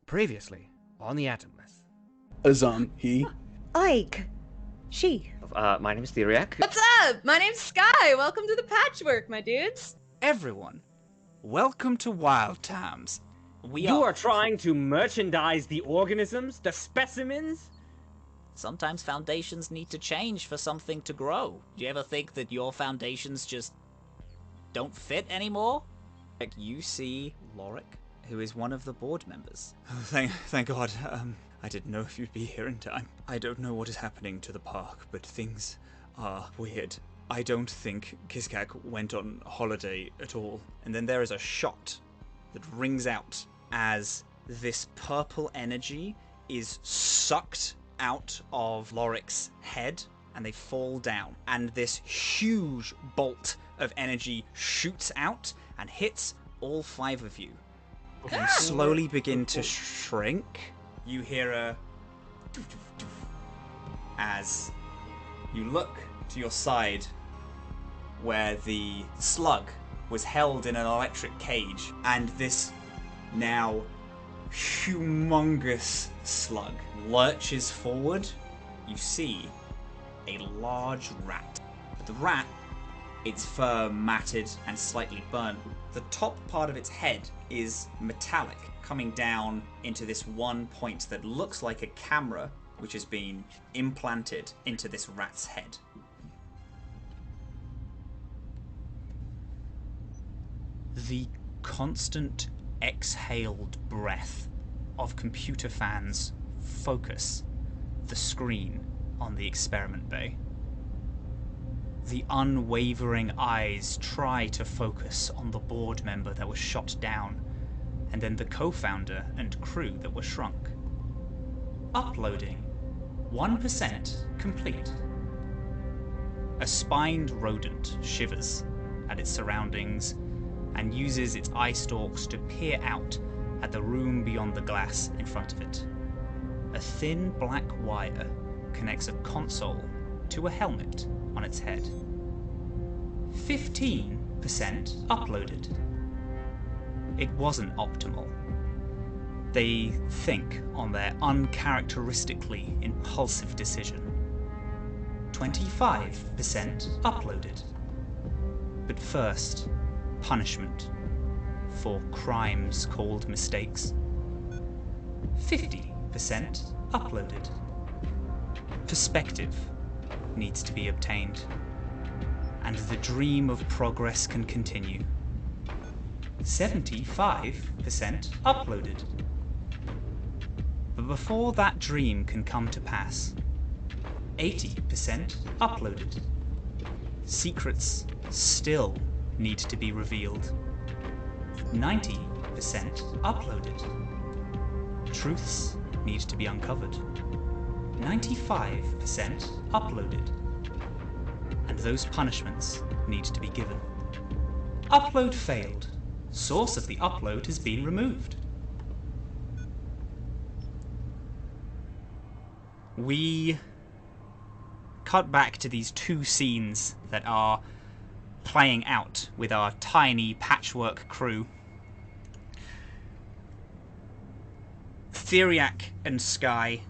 Previously, on the Atomless. Azhaam, he. Ike. She. My name is Theriac. What's up? My name's Skye. Welcome to the patchwork, my dudes. Everyone, welcome to Wild Times. You are trying to merchandise the organisms, the specimens? Sometimes foundations need to change for something to grow. Do you ever think that your foundations just don't fit anymore? Like, you see Lorik, who is one of the board members. Oh, thank God. I didn't know if you'd be here in time. I don't know what is happening to the park, but things are weird. I don't think Kiskak went on holiday at all. And then there is a shot that rings out as this purple energy is sucked out of Lorik's head, and they fall down. And this huge bolt of energy shoots out and hits all 5 of you. You slowly begin to shrink. You hear a as you look to your side where the slug was held in an electric cage, and this now humongous slug lurches forward. You see a large rat. But the rat, its fur matted and slightly burnt. The top part of its head is metallic, coming down into this one point that looks like a camera, which has been implanted into this rat's head. The constant exhaled breath of computer fans focus the screen on the experiment bay. The unwavering eyes try to focus on the board member that was shot down, and then the co-founder and crew that were shrunk. Uploading 1% complete. A spined rodent shivers at its surroundings and uses its eye stalks to peer out at the room beyond the glass in front of it. A thin black wire connects a console to a helmet on its head. 15% uploaded. It wasn't optimal. They think on their uncharacteristically impulsive decision. 25% uploaded. But first, punishment for crimes called mistakes. 50% uploaded. Perspective needs to be obtained, and the dream of progress can continue. 75% uploaded. But before that dream can come to pass, 80% uploaded. Secrets still need to be revealed. 90% uploaded. Truths need to be uncovered. 95% uploaded. And those punishments need to be given. Upload failed. Source of the upload has been removed. We cut back to these 2 scenes that are playing out with our tiny patchwork crew. Theriac and Skye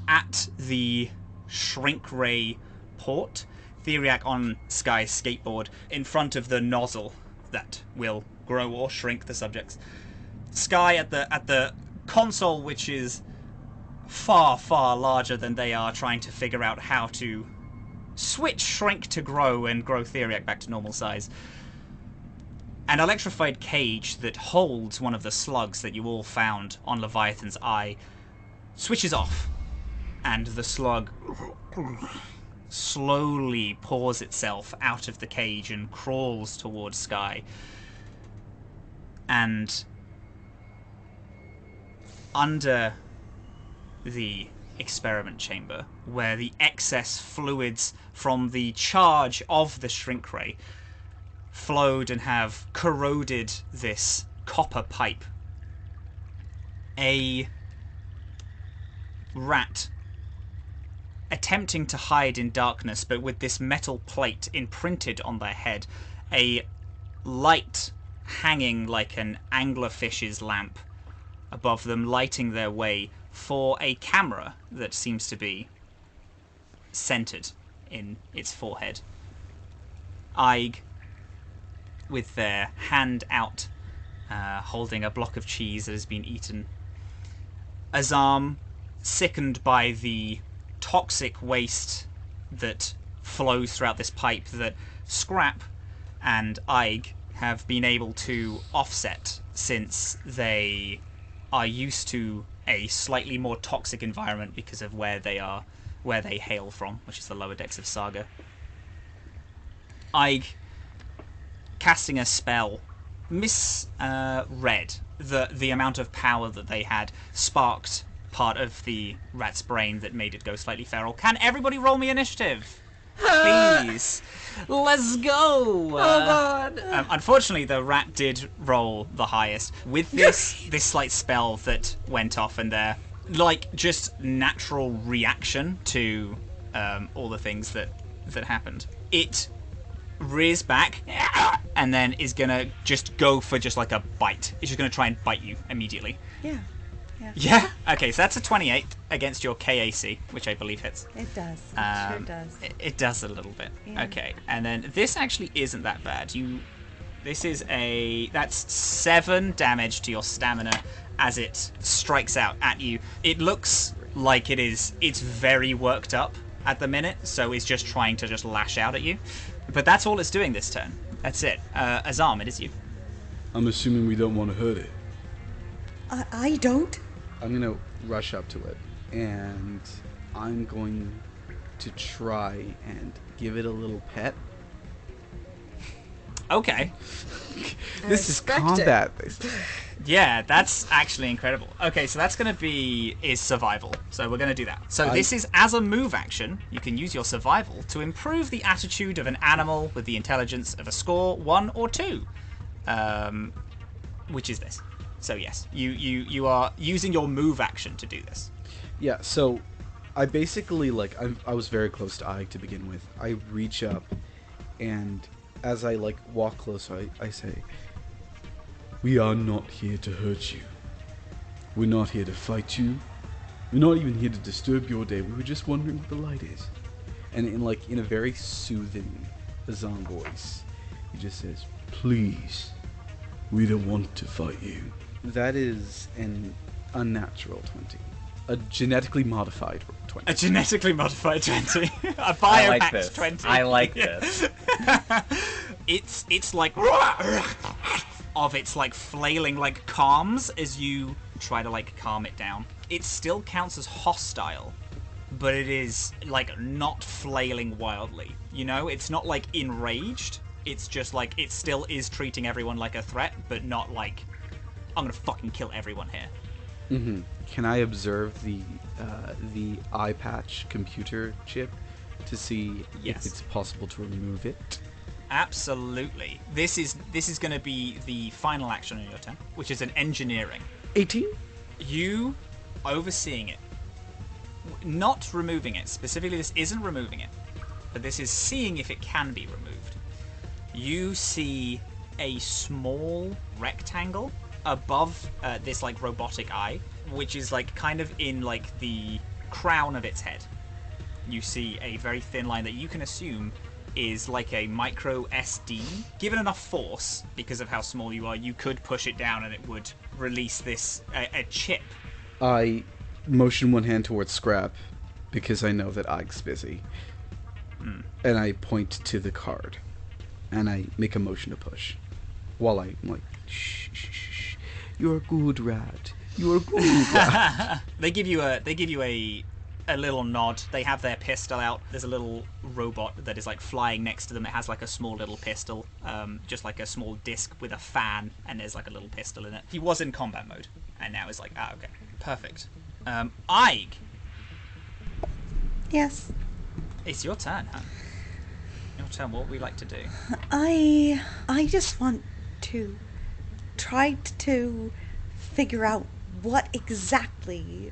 at the shrink ray port. Theriac on Skye's skateboard in front of the nozzle that will grow or shrink the subjects. Skye at the console, which is far, far larger than they are, trying to figure out how to switch shrink to grow and grow Theriac back to normal size. An electrified cage that holds one of the slugs that you all found on Leviathan's eye switches off, and the slug slowly pours itself out of the cage and crawls towards Skye. And under the experiment chamber, where the excess fluids from the charge of the shrink ray flowed and have corroded this copper pipe, a rat attempting to hide in darkness, but with this metal plate imprinted on their head, a light hanging like an anglerfish's lamp above them, lighting their way for a camera that seems to be centered in its forehead. Aig, with their hand out, holding a block of cheese that has been eaten. Azhaam, sickened by the toxic waste that flows throughout this pipe that Scrap and Aig have been able to offset, since they are used to a slightly more toxic environment because of where they hail from, which is the lower decks of Saga. Aig, casting a spell, misread the amount of power that they had, sparked part of the rat's brain that made it go slightly feral. Can everybody roll me initiative? Please. Let's go. Oh god. Unfortunately, the rat did roll the highest. With this slight spell that went off and their just natural reaction to all the things that happened, it rears back and then is gonna just go for just like a bite. It's just gonna try and bite you immediately. Yeah? Okay, so that's a 28 against your KAC, which I believe hits. It does. It sure does. It does a little bit. Yeah. Okay, and then this actually isn't that bad. That's 7 damage to your stamina as it strikes out at you. It looks like it's very worked up at the minute, so it's just trying to just lash out at you. But that's all it's doing this turn. That's it. Azhaam, it is you. I'm assuming we don't want to hurt it. I don't. I'm gonna rush up to it, and I'm going to try and give it a little pet. Okay. This is combat. Yeah, that's actually incredible. Okay, so that's going to be survival. So we're going to do that. So this is as a move action. You can use your survival to improve the attitude of an animal with the intelligence of a score 1 or 2, which is this. So yes, you are using your move action to do this. Yeah. So I basically I was very close to Ike to begin with. I reach up, and as I walk closer, I say, "We are not here to hurt you. We're not here to fight you. We're not even here to disturb your day. We were just wondering what the light is." And in a very soothing Azhaam voice, he just says, "Please, we don't want to fight you." That is an unnatural 20. A genetically modified 20. A genetically modified 20. A biohacked 20. I like this. It's like of its flailing calms as you try to calm it down. It still counts as hostile, but it is not flailing wildly. It's not enraged. It's just it still is treating everyone like a threat, but not I'm gonna fucking kill everyone here. Mm-hmm. Can I observe the eye patch computer chip to see if it's possible to remove it? Absolutely. This is going to be the final action on your turn, which is an engineering. 18? You overseeing it, not removing it. Specifically, this isn't removing it, but this is seeing if it can be removed. You see a small rectangle above this robotic eye, which is kind of in the crown of its head. You see a very thin line that you can assume is a micro SD. Given enough force, because of how small you are, you could push it down and it would release this a chip. I motion one hand towards Scrap because I know that Ike's busy, and I point to the card, and I make a motion to push, while I'm shh, shh, shh. You're a good rat. You're a good rat. They give you a little nod. They have their pistol out. There's a little robot that is flying next to them. It has a small little pistol, just a small disc with a fan, and there's a little pistol in it. He was in combat mode, and now it's okay, perfect. Aig. Yes. It's your turn, huh? Your turn. What would we like to do? I just want to try to figure out what exactly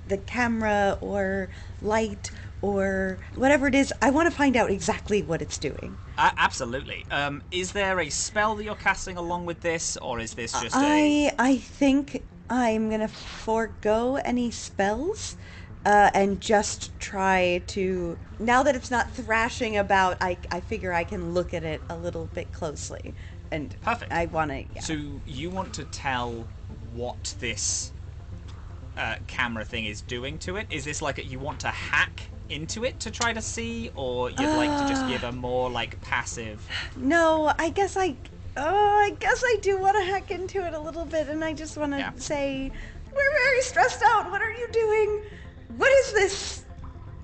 the camera or light or whatever it is. I want to find out exactly what it's doing. Absolutely. Is there a spell that you're casting along with this, or is this just I think I'm gonna forego any spells and just try to. Now that it's not thrashing about, I figure I can look at it a little bit closely. And Perfect. I want to. Yeah. So you want to tell what this camera thing is doing to it? Is this like you want to hack into it to try to see, or you'd like to just give a more like passive? No, I guess I do want to hack into it a little bit, and I just want to say, we're very stressed out. What are you doing? What is this?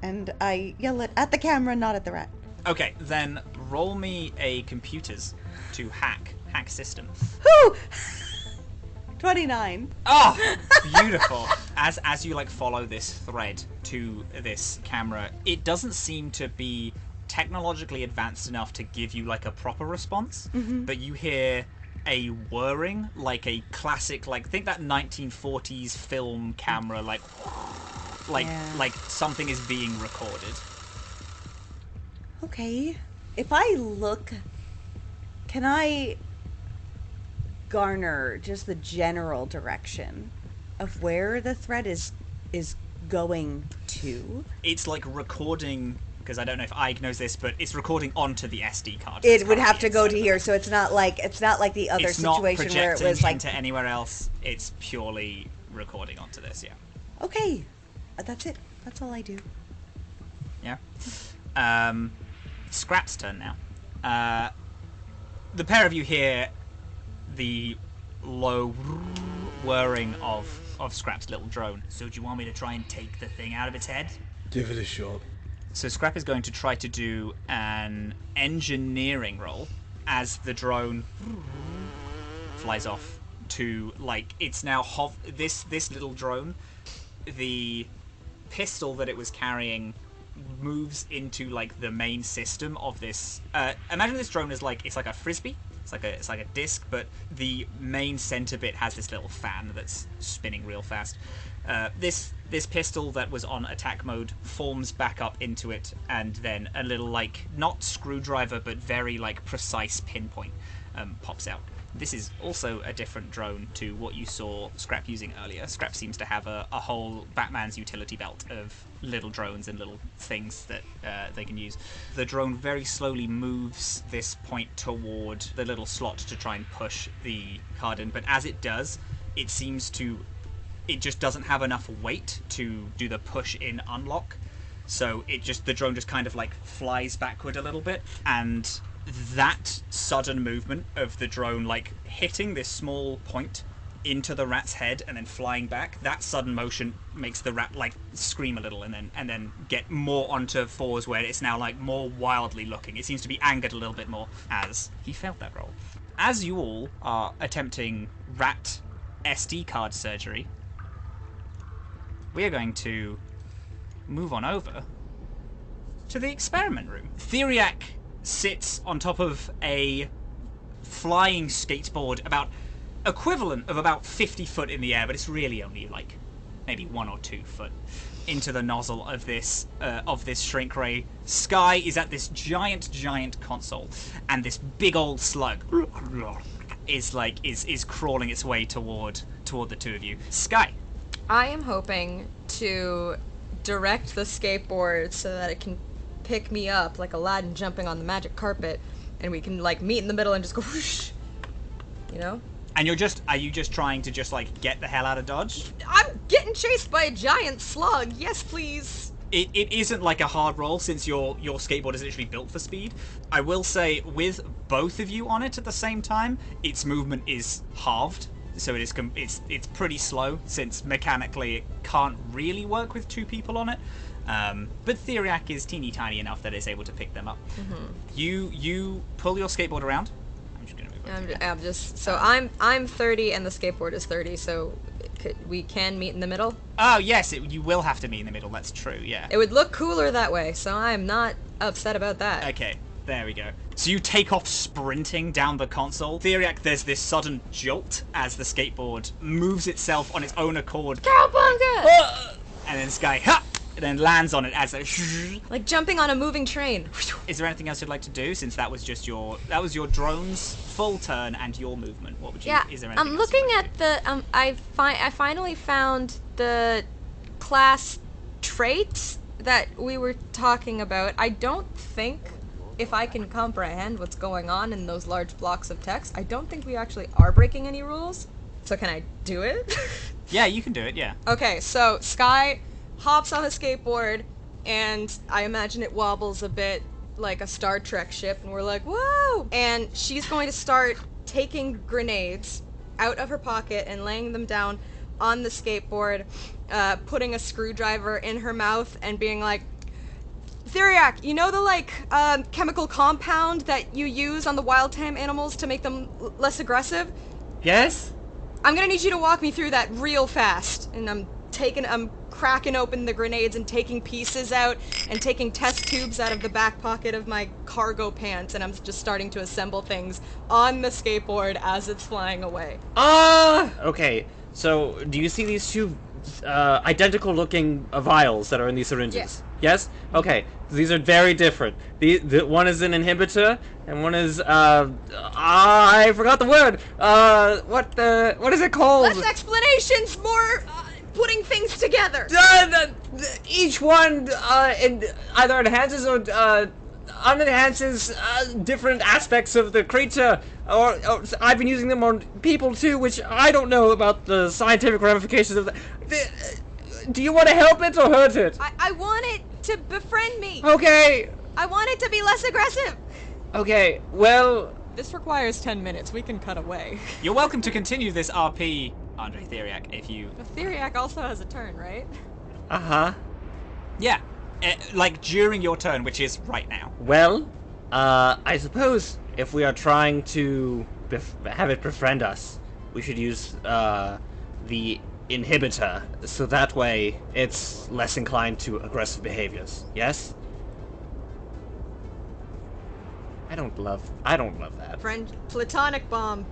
And I yell it at the camera, not at the rat. Okay, then roll me a computers to hack system. Whew! 29. Oh, beautiful. As you like follow this thread to this camera, it doesn't seem to be technologically advanced enough to give you like a proper response, but you hear a whirring, like a classic, like think that 1940s film camera, like something is being recorded. Okay. If I look, can I garner just the general direction of where the thread is going to? It's like recording, because I don't know if Ike knows this, but it's recording onto the SD card. It would have to go to here, so it's not like the other situation where it was like into anywhere else. It's purely recording onto this. Yeah. Okay, that's it. That's all I do. Yeah. Scrap's turn now. The pair of you hear the low whirring of Scrap's little drone. So do you want me to try and take the thing out of its head? Give it a shot. So Scrap is going to try to do an engineering roll as the drone flies off to, like, it's now this little drone, the pistol that it was carrying moves into like the main system of this. Imagine this drone is like, it's like a frisbee. It's like a disc, but the main center bit has this little fan that's spinning real fast. This pistol that was on attack mode forms back up into it, and then a little, like, not screwdriver but very like precise pinpoint pops out. This is also a different drone to what you saw Scrap using earlier. Scrap seems to have a whole Batman's utility belt of little drones and little things that they can use. The drone very slowly moves this point toward the little slot to try and push the card in, but as it does, it just doesn't have enough weight to do the push in unlock. So the drone just kind of like flies backward a little bit, and that sudden movement of the drone like hitting this small point into the rat's head and then flying back, that sudden motion makes the rat like scream a little and then get more onto fours, where it's now like more wildly looking. It seems to be angered a little bit more as he failed that roll. As you all are attempting rat SD card surgery, we are going to move on over to the experiment room. Theriac sits on top of a flying skateboard equivalent of about 50 foot in the air, but it's really only like maybe 1 or 2 foot into the nozzle of this shrink ray. Skye is at this giant console, and this big old slug is crawling its way toward the two of you. Skye, I am hoping to direct the skateboard so that it can pick me up like Aladdin jumping on the magic carpet, and we can like meet in the middle and just go whoosh, you know? And are you just trying to just like get the hell out of Dodge? I'm getting chased by a giant slug. Yes, please. It isn't like a hard roll, since your skateboard is literally built for speed. I will say, with both of you on it at the same time, its movement is halved. So it's pretty slow, since mechanically it can't really work with 2 people on it. But Theriac is teeny tiny enough that it's able to pick them up. Mm-hmm. You pull your skateboard around. I'm just gonna move. I'm 30 and the skateboard is 30. So we can meet in the middle. Oh yes, you will have to meet in the middle. That's true. Yeah. It would look cooler that way, so I'm not upset about that. Okay. There we go. So you take off sprinting down the console. Theriac, there's this sudden jolt as the skateboard moves itself on its own accord. Cowabunga! And then Skye, ha! and then lands on it as a. Like jumping on a moving train. Is there anything else you'd like to do? Since that was just your drone's full turn and your movement. What would you? Yeah, Is there anything I'm else you'd looking like at the. I finally found the class traits that we were talking about. I don't think, if I can comprehend what's going on in those large blocks of text, I don't think we actually are breaking any rules. So can I do it? Yeah, you can do it. Yeah. Okay, so Skye hops on a skateboard, and I imagine it wobbles a bit like a Star Trek ship, and we're like, whoa! And she's going to start taking grenades out of her pocket and laying them down on the skateboard, putting a screwdriver in her mouth and being like, Theriac, you know the chemical compound that you use on the wild tame animals to make them less aggressive? Yes? I'm gonna need you to walk me through that real fast. And I'm cracking open the grenades and taking pieces out and taking test tubes out of the back pocket of my cargo pants, and I'm just starting to assemble things on the skateboard as it's flying away. Okay. So, do you see these two identical looking vials that are in these syringes? Yes. Yes? Okay. These are very different. The one is an inhibitor, and one is I forgot the word. What is it called? Less explanations, more putting things together. Each one either enhances or unenhances different aspects of the creature. Or I've been using them on people too, which I don't know about the scientific ramifications of that. Do you want to help it or hurt it? I want it to befriend me. Okay. I want it to be less aggressive. Okay. Well. This requires 10 minutes. We can cut away. You're welcome to continue this RP, Andre Theriac, if you. Theriac also has a turn, right? Yeah. Like during your turn, which is right now. Well, I suppose if we are trying to have it befriend us, we should use the inhibitor, so that way it's less inclined to aggressive behaviors. Yes? I don't love that. Platonic bomb.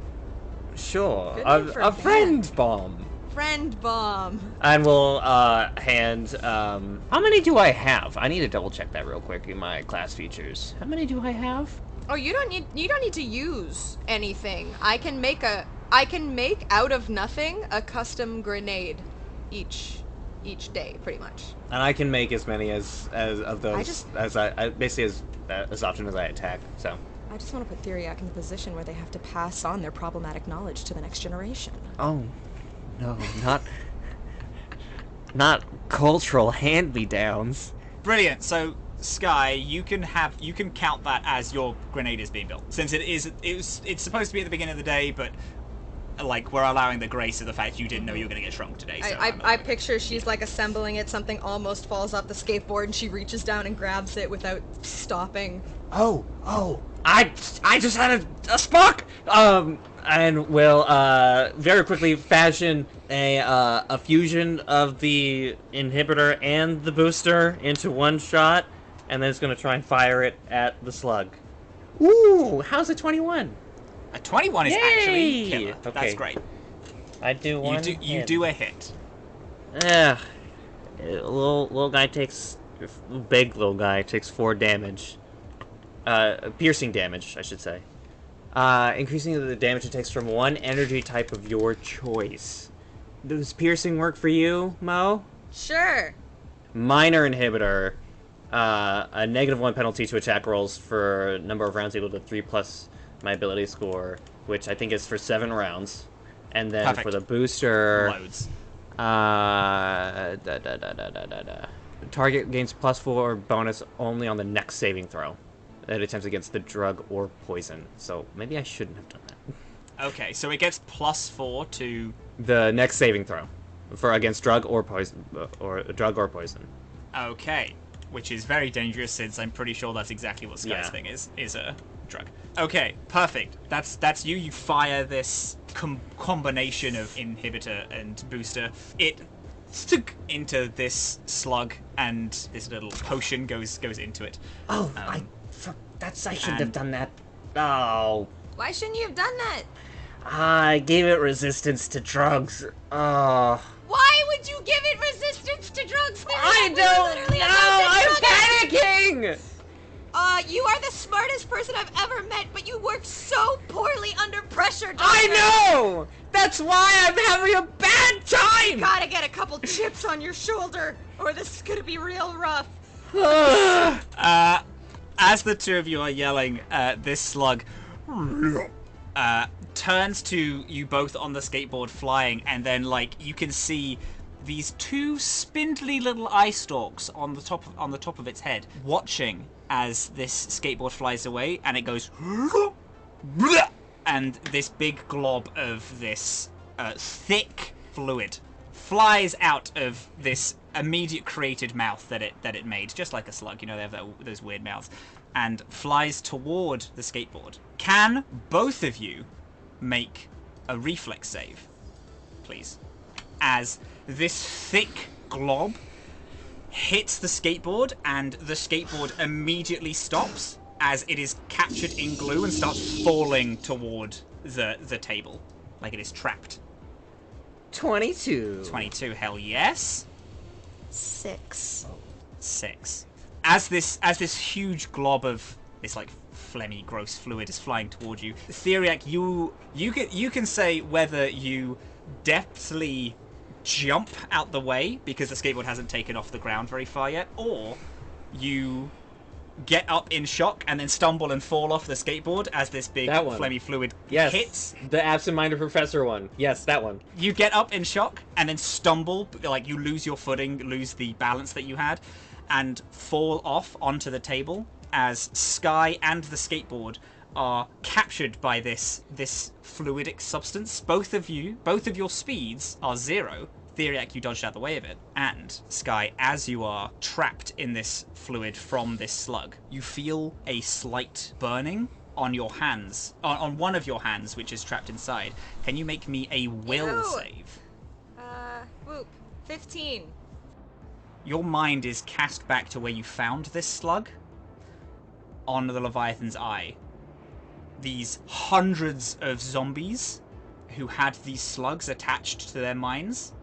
Sure. Good name for a A friend bomb. Friend bomb. And we'll hand how many do I have? I need to double check that real quick in my class features. How many do I have? Oh, you don't need to use anything. I can make out of nothing a custom grenade each day, pretty much. And I can make as many as of those I basically as often as I attack. So I just want to put Theriac in the position where they have to pass on their problematic knowledge to the next generation. Oh no, not cultural hand-me-downs. Brilliant. So Skye, you can count that as your grenade is being built, since it's supposed to be at the beginning of the day, but like we're allowing the grace of the fact you didn't know you were going to get shrunk today. So I picture she's like assembling it, something almost falls off the skateboard, and she reaches down and grabs it without stopping. Oh, I just had a spark. And we'll very quickly fashion a fusion of the inhibitor and the booster into one shot, and then it's gonna try and fire it at the slug. Ooh, how's a 21? A 21 is actually killer. Okay. That's great. I do one. You do a hit. Little guy takes, big little guy takes 4 damage. Piercing damage, I should say. Increasing the damage it takes from one energy type of your choice. Does piercing work for you, Mo? Sure. Minor inhibitor. A -1 penalty to attack rolls for a number of rounds equal to 3+ my ability score, which I think is for 7 rounds. And then Perfect. for the booster... Loads. Target gains +4 bonus only on the next saving throw. That attempts against the drug or poison. So maybe I shouldn't have done that. Okay, so it gets +4 to The next saving throw for against drug or poison, Okay, which is very dangerous since I'm pretty sure that's exactly what Skye's thing is a drug. Okay, perfect. That's you. You fire this combination of inhibitor and booster. It stuck into this slug, and this little potion goes into it. Oh, I shouldn't have done that. Oh, Why shouldn't you have done that? I gave it resistance to drugs. Oh. Why would you give it resistance to drugs? I don't know! I'm panicking! You are the smartest person I've ever met, but you work so poorly under pressure, Doctor. I know! That's why I'm having a bad time! Gotta get a couple chips on your shoulder, or this is gonna be real rough. As the two of you are yelling, this slug turns to you both on the skateboard flying, and then like you can see these two spindly little eye stalks on the top of its head, watching as this skateboard flies away, and it goes, and this big glob of this thick fluid flies out of this immediate created mouth that it made, just like a slug. You know, they have those weird mouths, and flies toward the skateboard. Can both of you make a reflex save, please? As this thick glob hits the skateboard, and the skateboard immediately stops as it is captured in glue and starts falling toward the table, like it is trapped. 22. 22, hell yes. 6. 6. As this huge glob of this like phlegmy, gross fluid is flying toward you, Theriac, you can say whether you deftly jump out the way because the skateboard hasn't taken off the ground very far yet, or you get up in shock and then stumble and fall off the skateboard as this big phlegmy fluid hits. The absent-minded professor one. Yes, that one. You get up in shock and then stumble, like you lose your footing, lose the balance that you had, and fall off onto the table as Skye and the skateboard are captured by this fluidic substance. Both of your speeds are 0. Theriac, you dodged out the way of it. And Skye, as you are trapped in this fluid from this slug, you feel a slight burning on your hands, on one of your hands, which is trapped inside. Can you make me a will save? Whoop. 15. Your mind is cast back to where you found this slug on the Leviathan's eye. These hundreds of zombies who had these slugs attached to their minds,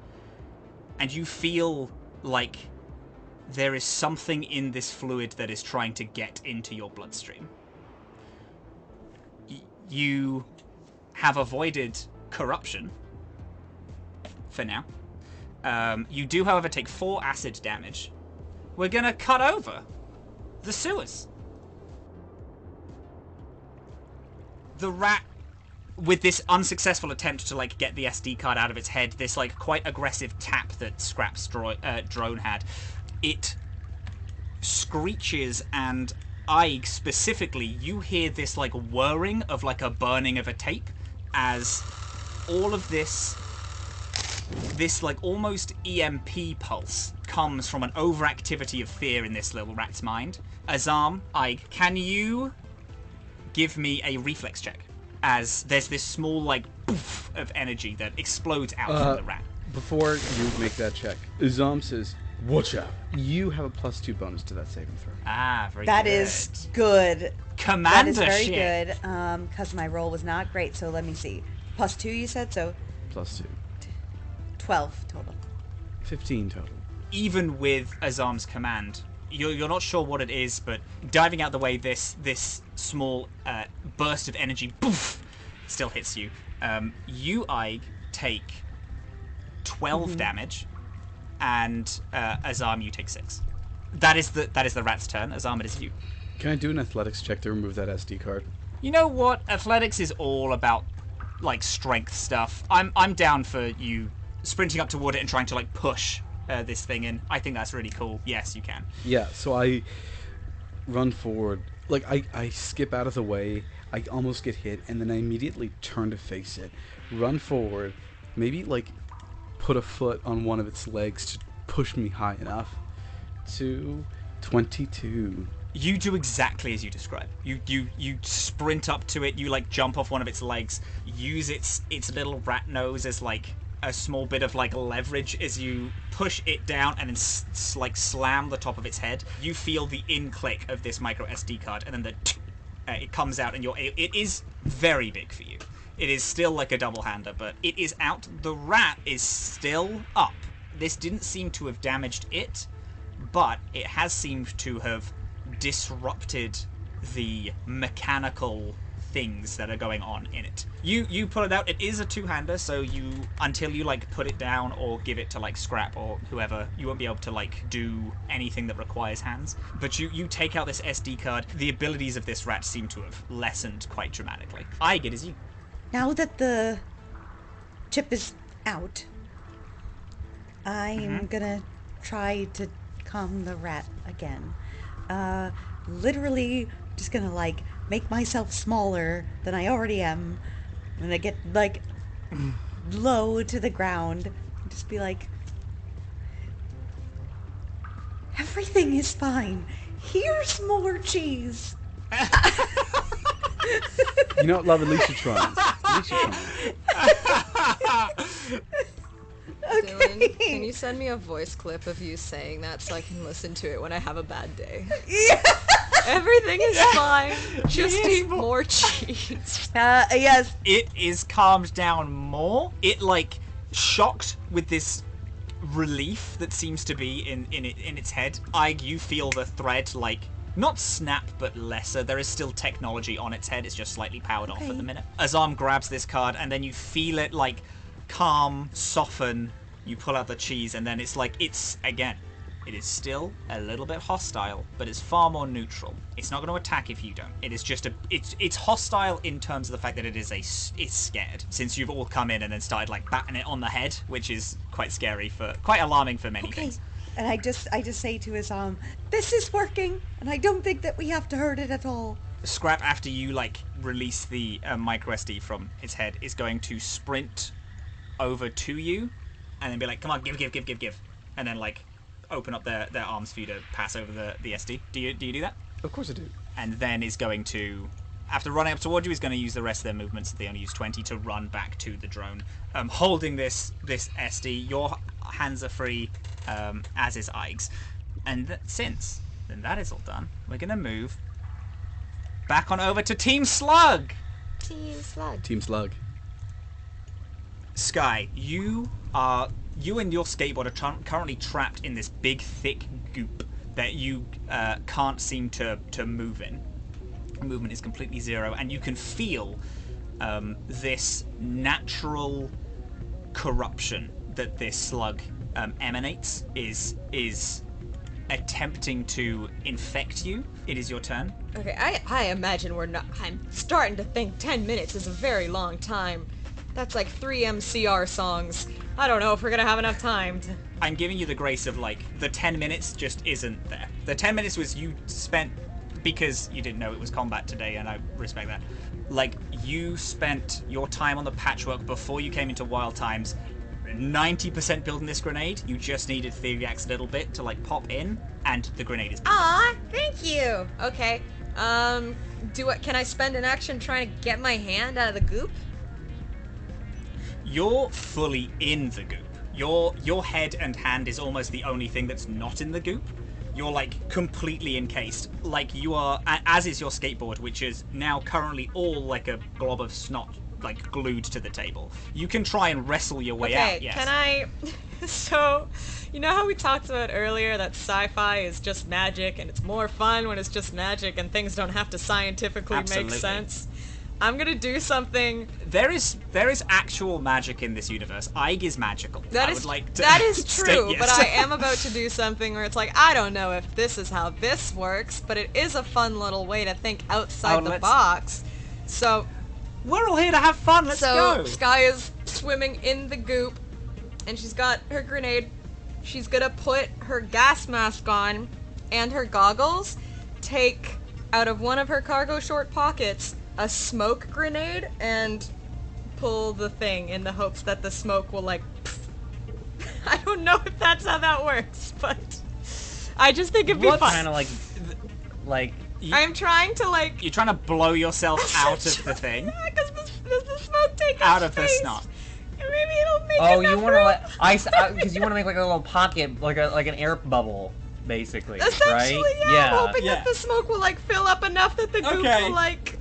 and you feel like there is something in this fluid that is trying to get into your bloodstream. You have avoided corruption for now. You do, however, take 4 acid damage. We're gonna cut over the sewers. The rat, with this unsuccessful attempt to like get the SD card out of its head, this like quite aggressive tap that Scrap's drone had, it screeches, and Ike specifically, you hear this like whirring of like a burning of a tape as all of this like almost EMP pulse comes from an overactivity of fear in this little rat's mind. Azhaam, Ike, can you give me a reflex check? As there's this small, like, poof of energy that explodes out from the rat. Before you make that check, Azhaam says, "Watch out. You have a +2 bonus to that saving throw." Ah, very good. That is good. Commander That is very shit. good, because my roll was not great, so let me see. +2, you said? So +2. 12 total. 15 total. Even with Azam's command, you're not sure what it is, but diving out the way, this small burst of energy, poof, still hits you. You, Ige, take 12 damage, and Azhaam, you take 6. That is the rat's turn. Azhaam, it is you. Can I do an athletics check to remove that SD card? You know what? Athletics is all about like strength stuff. I'm down for you sprinting up toward it and trying to like push this thing in. I think that's really cool. Yes, you can. Yeah, so I run forward. Like, I skip out of the way. I almost get hit, and then I immediately turn to face it. Run forward. Maybe, like, put a foot on one of its legs to push me high enough. To 22. You do exactly as you describe. You sprint up to it. You, like, jump off one of its legs. Use its little rat nose as, like, a small bit of like leverage as you push it down and then like slam the top of its head. You feel the in-click of this micro SD card, and then it comes out, and it is very big for you. It is still like a double-hander, but it is out. The rat is still up. this didn't seem to have damaged it, but it has seemed to have disrupted the mechanical things that are going on in it. You pull it out. It is a two-hander, so until you like put it down or give it to like Scrap or whoever, you won't be able to like do anything that requires hands. But you take out this SD card. The abilities of this rat seem to have lessened quite dramatically. It is you. Now that the chip is out, I'm gonna try to calm the rat again. Literally just gonna like make myself smaller than I already am. I'm gonna get like low to the ground and just be like, everything is fine. Here's more cheese. You know what, love, at least you're trying. At least you're trying. Dylan, can you send me a voice clip of you saying that so I can listen to it when I have a bad day? Yeah. Everything is fine. Just eat more cheese. Yes. It is calmed down more. It like shocked with this relief that seems to be in its head. You feel the thread like not snap but lesser. There is still technology on its head. It's just slightly powered off at the minute. Azhaam grabs this card and then you feel it like calm, soften. You pull out the cheese and then it's like again. It is still a little bit hostile, but it's far more neutral. It's not going to attack if you don't. It is just it's hostile in terms of the fact that it's scared. Since you've all come in and then started like batting it on the head, which is quite alarming for many things. And I just say to Azhaam, this is working, and I don't think that we have to hurt it at all. Scrap, after you like release the micro SD from its head, is going to sprint over to you, and then be like, "Come on, give," and then like open up their arms for you to pass over the SD. Do you do that? Of course I do. And then is going to, after running up toward you, is going to use the rest of their movements. They only use 20 to run back to the drone, holding this SD. Your hands are free, as is Aig's. And since then that is all done, we're going to move back on over to Team Slug. Team Slug. Team Slug. Skye, you and your skateboard are currently trapped in this big, thick goop that you can't seem to move in. Movement is completely zero, and you can feel this natural corruption that this slug emanates is attempting to infect you. It is your turn. Okay, I imagine I'm starting to think 10 minutes is a very long time. That's like 3 MCR songs. I don't know if we're gonna have enough time to... I'm giving you the grace of like, the 10 minutes just isn't there. The 10 minutes was you spent, because you didn't know it was combat today, and I respect that. Like, you spent your time on the patchwork before you came into Wild Times, 90% building this grenade. You just needed Theriac's little bit to like pop in, and the grenade is built. Aw, thank you! Okay, can I spend an action trying to get my hand out of the goop? You're fully in the goop. Your head and hand is almost the only thing that's not in the goop. You're like completely encased. Like you are, as is your skateboard, which is now currently all like a glob of snot, like glued to the table. You can try and wrestle your way out, yes. Can I... So, you know how we talked about earlier that sci-fi is just magic and it's more fun when it's just magic and things don't have to scientifically make sense? I'm gonna do something. There is actual magic in this universe. Aig is magical. That is true, yes. But I am about to do something where it's like, I don't know if this is how this works, but it is a fun little way to think outside the box. So we're all here to have fun. Let's go. So Skye is swimming in the goop, and she's got her grenade. She's gonna put her gas mask on and her goggles, take out of one of her cargo short pockets a smoke grenade, and pull the thing in the hopes that the smoke will like I don't know if that's how that works, but I just think it'd be fun. Kind of like I'm trying to like... You're trying to blow yourself out of the thing? Yeah, because the smoke take out of the snot. And maybe it'll make you want to because you want to make like a little pocket, like an air bubble, basically, essentially, right? Yeah. I'm hoping that the smoke will like fill up enough that the goop will like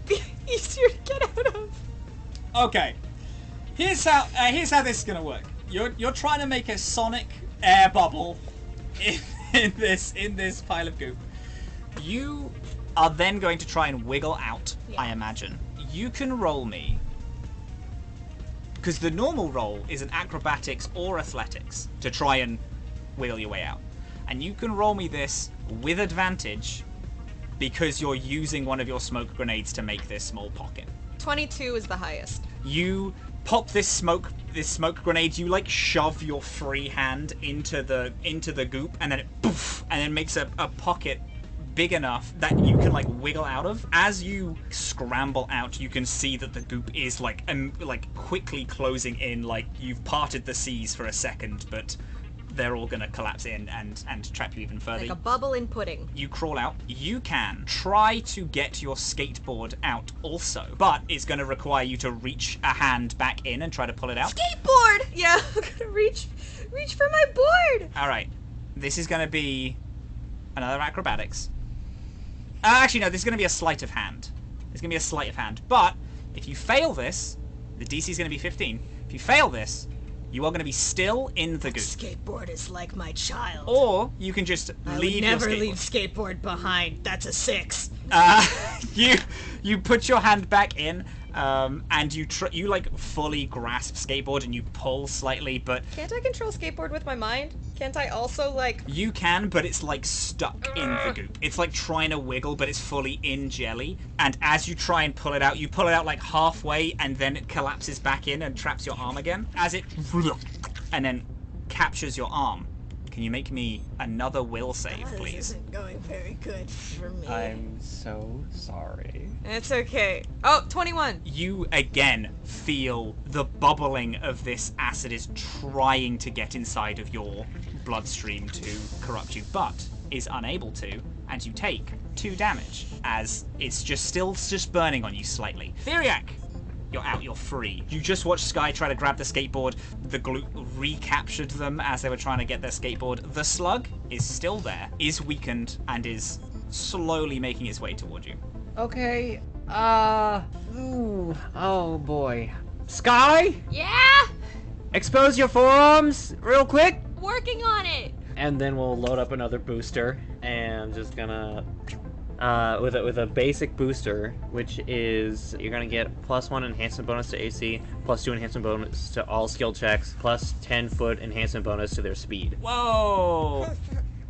be easier to get out of. Okay. Here's how this is gonna work. You're trying to make a sonic air bubble in this pile of goop. You are then going to try and wiggle out, I imagine. You can roll me, because the normal roll is an acrobatics or athletics to try and wiggle your way out. And you can roll me this with advantage because you're using one of your smoke grenades to make this small pocket. 22 is the highest. You pop this smoke grenade, you like shove your free hand into the goop, and then it poof, and then makes a pocket big enough that you can like wiggle out of. As you scramble out, you can see that the goop is like quickly closing in, like you've parted the seas for a second, but they're all gonna collapse in and trap you even further. Like a bubble in pudding. You crawl out. You can try to get your skateboard out also, but it's gonna require you to reach a hand back in and try to pull it out. Skateboard! Yeah, I'm gonna reach for my board! Alright. This is gonna be another acrobatics. Actually, no, this is going to be a sleight of hand. It's going to be a sleight of hand. But if you fail this, the DC is going to be 15. If you fail this, you are going to be still in the goop. Skateboard is like my child. Or you can just leave your skateboard. I would never leave skateboard behind. That's a 6. You put your hand back in, and you like fully grasp skateboard and you pull slightly, but can't I control skateboard with my mind? Can't I also like? You can, but it's like stuck in the goop. It's like trying to wiggle, but it's fully in jelly. And as you try and pull it out, you pull it out like halfway, and then it collapses back in and traps your arm again. As it and then captures your arm. Can you make me another will save, please? This isn't going very good for me. I'm so sorry. It's okay. Oh, 21. You again feel the bubbling of this acid is trying to get inside of your bloodstream to corrupt you, but is unable to, and you take 2 damage as it's just burning on you slightly. Theriac! You're out, you're free. You just watched Skye try to grab the skateboard. The glue recaptured them as they were trying to get their skateboard. The slug is still there, is weakened, and is slowly making its way toward you. Okay, oh boy. Skye? Yeah? Expose your forearms real quick. Working on it. And then we'll load up another booster, and just gonna with a basic booster, which is you're gonna get +1 enhancement bonus to AC, +2 enhancement bonus to all skill checks, plus 10-foot enhancement bonus to their speed. Whoa!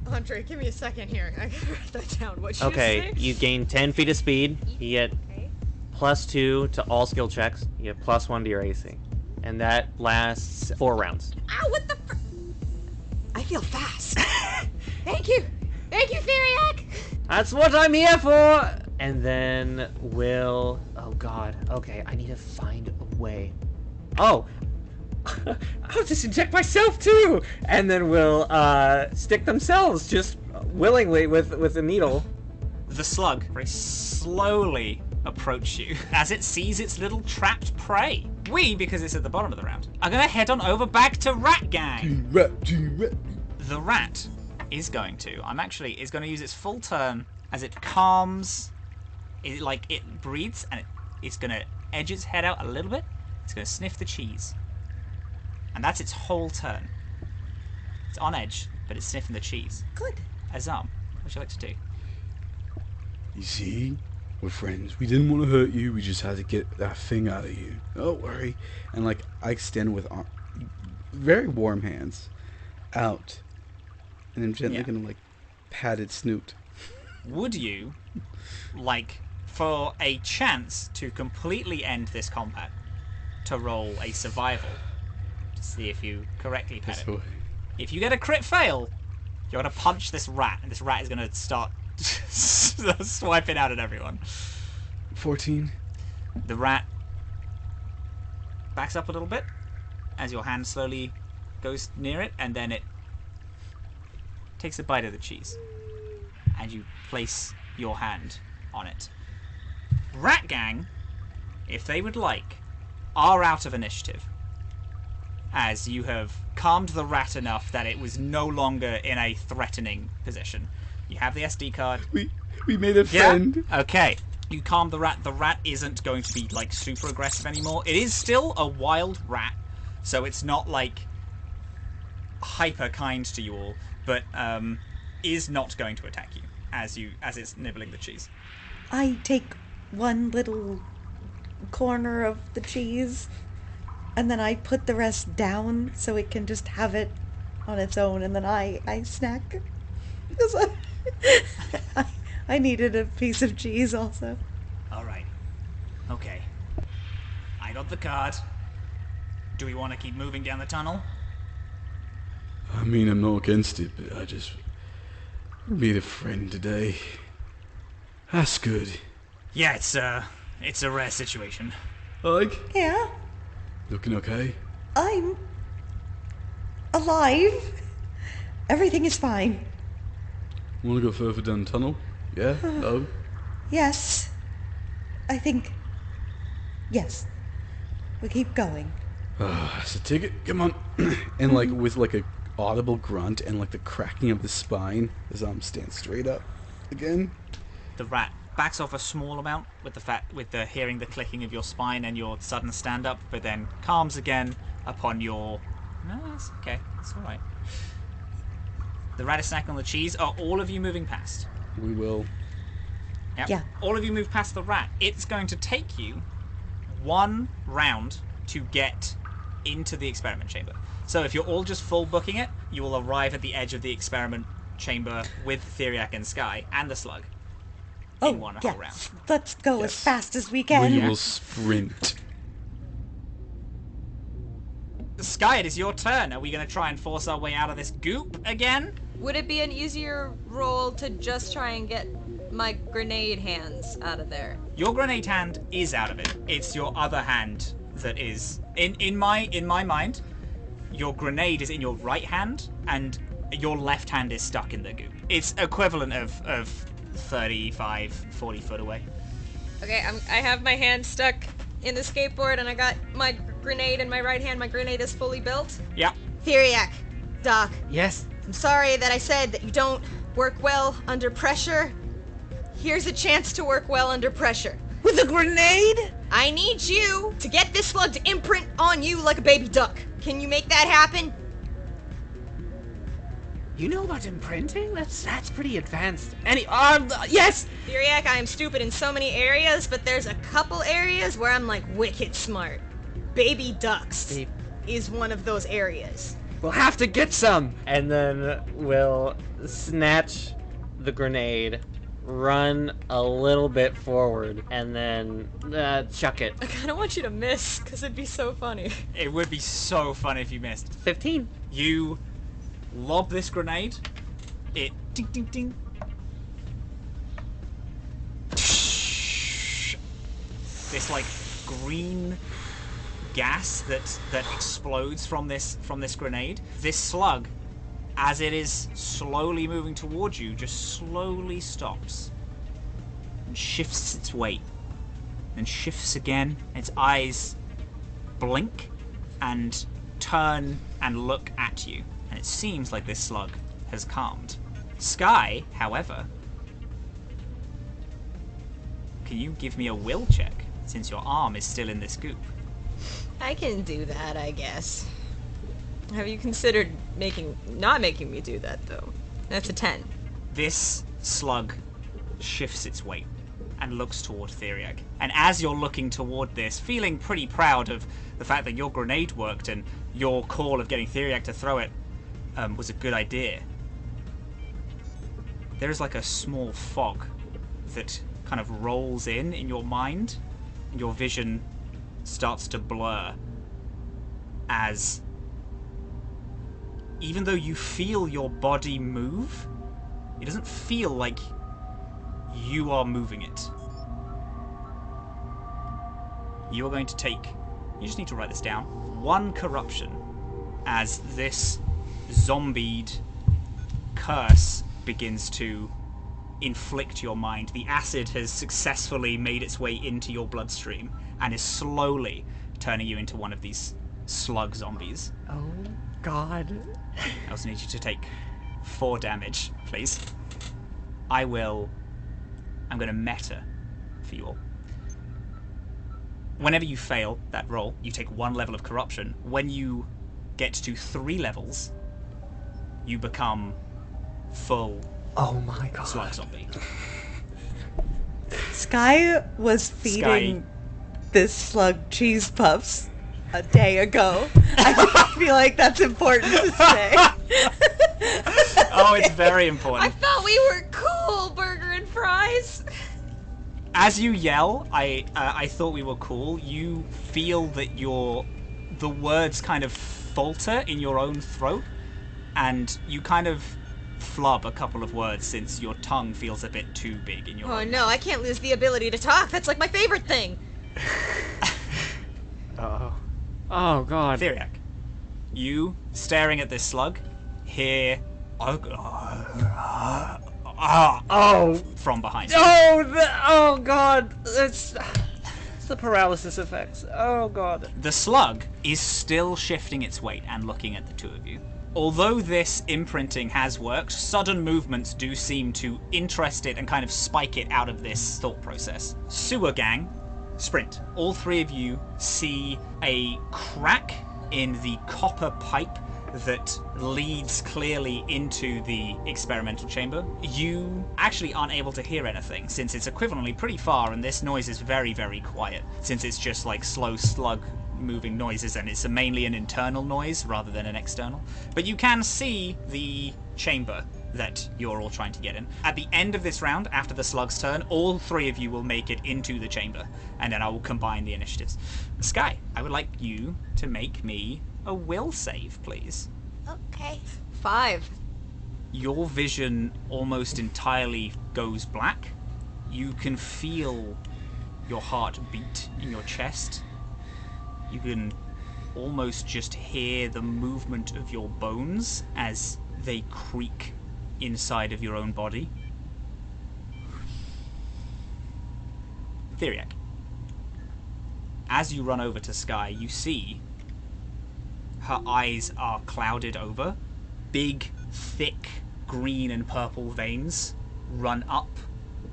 Andre, give me a second here. I gotta write that down. What'd you Okay, say? you gain 10 feet of speed. You get +2 to all skill checks. You get +1 to your AC, and that lasts 4 rounds. Ow! What the? I feel fast. Thank you, Theriac. That's what I'm here for! And then we'll... Oh god. Okay, I need to find a way. Oh! I'll just inject myself too! And then we'll stick themselves just willingly with a needle. The slug very slowly approach you as it sees its little trapped prey. We, because it's at the bottom of the round, are going to head on over back to Rat Gang. The rat is going to use its full turn as it calms, it breathes, and it's going to edge its head out a little bit. It's going to sniff the cheese. And that's its whole turn. It's on edge, but it's sniffing the cheese. Good. Azhaam, what would you like to do? You see? We're friends. We didn't want to hurt you. We just had to get that thing out of you. Don't worry. And like, I extend with very warm hands out. And I'm gently gonna like pat its snoot. Would you like, for a chance to completely end this combat, to roll a survival to see if you correctly pet it? If you get a crit fail, you're gonna punch this rat, and this rat is gonna start swiping out at everyone. 14. The rat backs up a little bit as your hand slowly goes near it, and then it takes a bite of the cheese, and you place your hand on it. Rat Gang, if they would like, are out of initiative, as you have calmed the rat enough that it was no longer in a threatening position. You have the SD card. We made a friend. Yeah? Okay. You calm the rat. The rat isn't going to be like super aggressive anymore. It is still a wild rat, so it's not like hyper kind to you all, but is not going to attack you as it's nibbling the cheese. I take one little corner of the cheese, and then I put the rest down so it can just have it on its own, and then I snack. Because I needed a piece of cheese also. Alright. Okay. I got the card. Do we want to keep moving down the tunnel? I mean, I'm not against it, but I just made a friend today. That's good. Yeah, it's a rare situation. Like, Yeah, looking okay? I'm alive. Everything is fine. Want to go further down the tunnel? Yeah? No? Yes. I think... Yes. We keep going. That's a ticket. Come on. And like with like a audible grunt and like the cracking of the spine, Azhaam stands straight up again. The rat backs off a small amount with the hearing the clicking of your spine and your sudden stand up, but then calms again upon your... No, it's okay. It's alright. The rat is snacking on the cheese. Are all of you moving past? We will. Yep. Yeah. All of you move past the rat. It's going to take you 1 round to get into the experiment chamber. So if you're all just full booking it, you will arrive at the edge of the experiment chamber with Theriac and Skye and the slug in one whole round. Let's go as Yes. fast as we can. We will sprint. Skye, it is your turn. Are we going to try and force our way out of this goop again? Would it be an easier roll to just try and get my grenade hands out of there? Your grenade hand is out of it. It's your other hand that is in my mind. Your grenade is in your right hand, and your left hand is stuck in the goop. It's equivalent of 35, 40 foot away. Okay, I have my hand stuck in the skateboard, and I got my grenade in my right hand. My grenade is fully built. Yeah. Theriac, Doc, Yes. I'm sorry that I said that you don't work well under pressure. Here's a chance to work well under pressure. With a grenade? I need you to get this slug to imprint on you like a baby duck. Can you make that happen? You know about imprinting? That's pretty advanced. Yes! Theriac, I am stupid in so many areas, but there's a couple areas where I'm like wicked smart. Baby ducks is one of those areas. We'll have to get some! And then we'll snatch the grenade, run a little bit forward, and then chuck it. I kind of want you to miss, because it'd be so funny. It would be so fun if you missed. 15. You lob this grenade. It ding ding ding. This like green gas that explodes from this grenade. This slug, as it is slowly moving towards you, just slowly stops and shifts its weight, and shifts again. Its eyes blink and turn and look at you, and it seems like this slug has calmed. Skye, however, can you give me a will check, since your arm is still in this goop? I can do that, I guess. Have you considered not making me do that, though? That's a 10. This slug shifts its weight and looks toward Theriac. And as you're looking toward this, feeling pretty proud of the fact that your grenade worked and your call of getting Theriac to throw it was a good idea, there is like a small fog that kind of rolls in your mind. Your vision starts to blur as, even though you feel your body move, it doesn't feel like you are moving it. You are going to take, you just need to write this down, 1 corruption as this zombied curse begins to inflict your mind. The acid has successfully made its way into your bloodstream and is slowly turning you into one of these slug zombies. Oh, God. I also need you to take 4 damage, please. I'm going to meta for you all. Whenever you fail that roll, you take 1 level of corruption. When you get to 3 levels, you become full Oh my god. slug zombie. Skye was feeding this slug cheese puffs a day ago. I just feel like that's important to say. Oh, it's very I important. thought we were cool, burger and fries. As you yell, I thought we were cool. You feel that the words kind of falter in your own throat, and you kind of flub a couple of words since your tongue feels a bit too big in your Oh own no, I can't lose the ability to talk. That's like my favorite thing. Oh god. Theriac, you staring at this slug, hear Oh. from behind you. Oh god. It's the paralysis effects. Oh god. The slug is still shifting its weight and looking at the two of you. Although this imprinting has worked, sudden movements do seem to interest it and kind of spike it out of this thought process. Sewer gang, sprint. All three of you see a crack in the copper pipe that leads clearly into the experimental chamber. You actually aren't able to hear anything since it's equivalently pretty far and this noise is very, very quiet since it's just like slow slug moving noises and it's mainly an internal noise rather than an external. But you can see the chamber that you're all trying to get in. At the end of this round, after the slug's turn, all three of you will make it into the chamber and then I will combine the initiatives. Skye, I would like you to make me a will save, please. Okay. 5. Your vision almost entirely goes black. You can feel your heart beat in your chest. You can almost just hear the movement of your bones as they creak inside of your own body. Theriac, as you run over to Skye, you see her eyes are clouded over. Big, thick, green and purple veins run up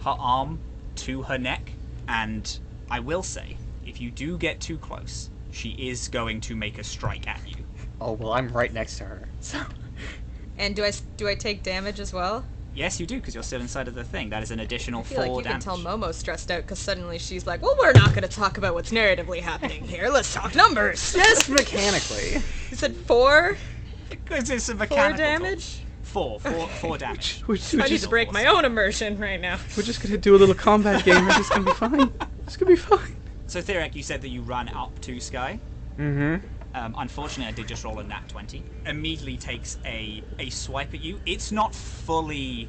her arm to her neck. And I will say, if you do get too close, she is going to make a strike at you. Oh well, I'm right next to her. So And do I take damage as well? Yes, you do, because you're still inside of the thing. That is an additional I feel 4 like you damage. can tell Momo's stressed out because suddenly she's like, well, we're not going to talk about what's narratively happening here. Let's talk numbers. just mechanically. You said 4? Because it's a 4 mechanical damage? tool. 4 damage. We're I need to break my own immersion right now. just gonna do a little combat game. It's gonna be fine. It's gonna be fine. So, Theriac, you said that you ran up to Skye. Mm-hmm. Unfortunately, I did just roll a nat 20. Immediately takes a swipe at you. It's not fully...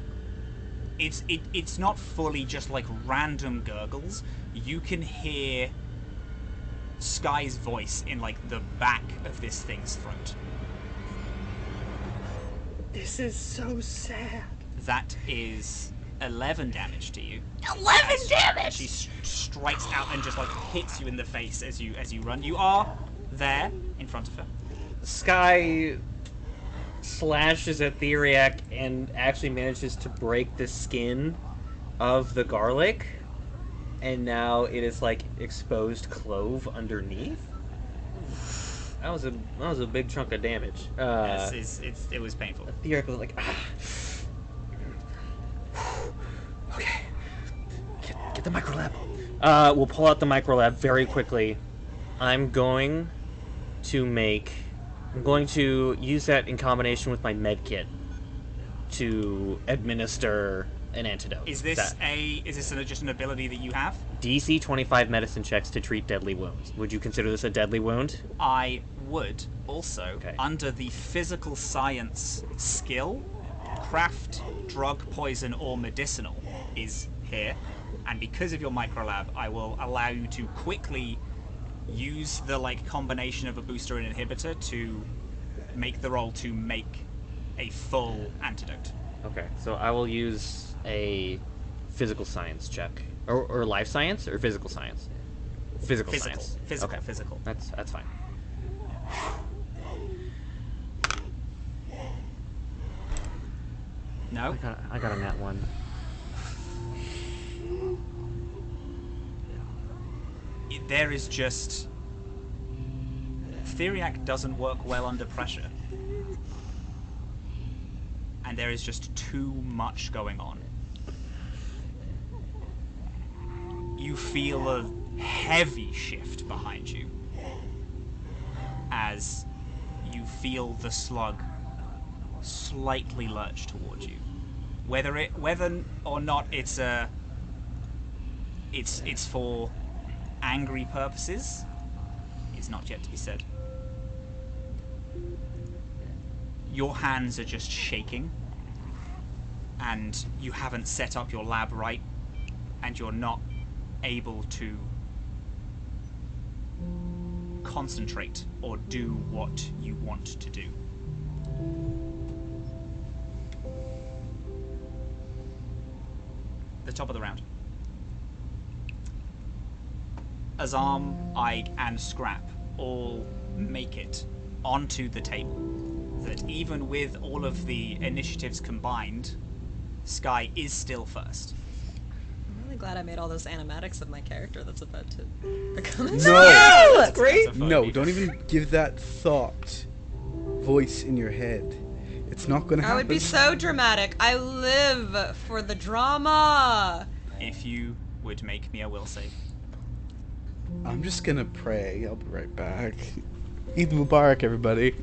It's not fully just like random gurgles. You can hear Skye's voice in like the back of this thing's throat. This is so sad. That is 11 damage to you. 11 damage! She strikes out and just like hits you in the face as you run. You are there in front of her. Skye slashes at Theriac and actually manages to break the skin of the garlic, and now it is like exposed clove underneath. That was a big chunk of damage. Yes, it was painful. Theriac was like, okay, get the microlab. We'll pull out the microlab very quickly. I'm going to use that in combination with my med kit to administer an antidote. Is this just an ability that you have? DC 25 medicine checks to treat deadly wounds. Would you consider this a deadly wound? I would also, Okay. under the physical science skill, craft, drug, poison, or medicinal is here. And because of your microlab, I will allow you to quickly use the combination of a booster and inhibitor to make the roll to make a full antidote. Okay, so I will use a physical science check. Or life science or physical science? Physical science. Physical, Okay. physical. That's fine. No? I got a nat 1. There is just... Theriac doesn't work well under pressure. and there is just too much going on. You feel a heavy shift behind you as you feel the slug slightly lurch towards you. Whether or not it's for angry purposes is not yet to be said. Your hands are just shaking, and you haven't set up your lab right, and you're not able to concentrate or do what you want to do. The top of the round. Azhaam, Ike, and Scrap all make it onto the table. That even with all of the initiatives combined, Skye is still first. I'm really glad I made all those animatics of my character that's about to become. No! That's great. That's a No, funny- don't even give that thought voice in your head. It's not gonna happen. I would be so dramatic. I live for the drama. If you would make me a will save. I'm just gonna pray. I'll be right back. Eid Mubarak, everybody.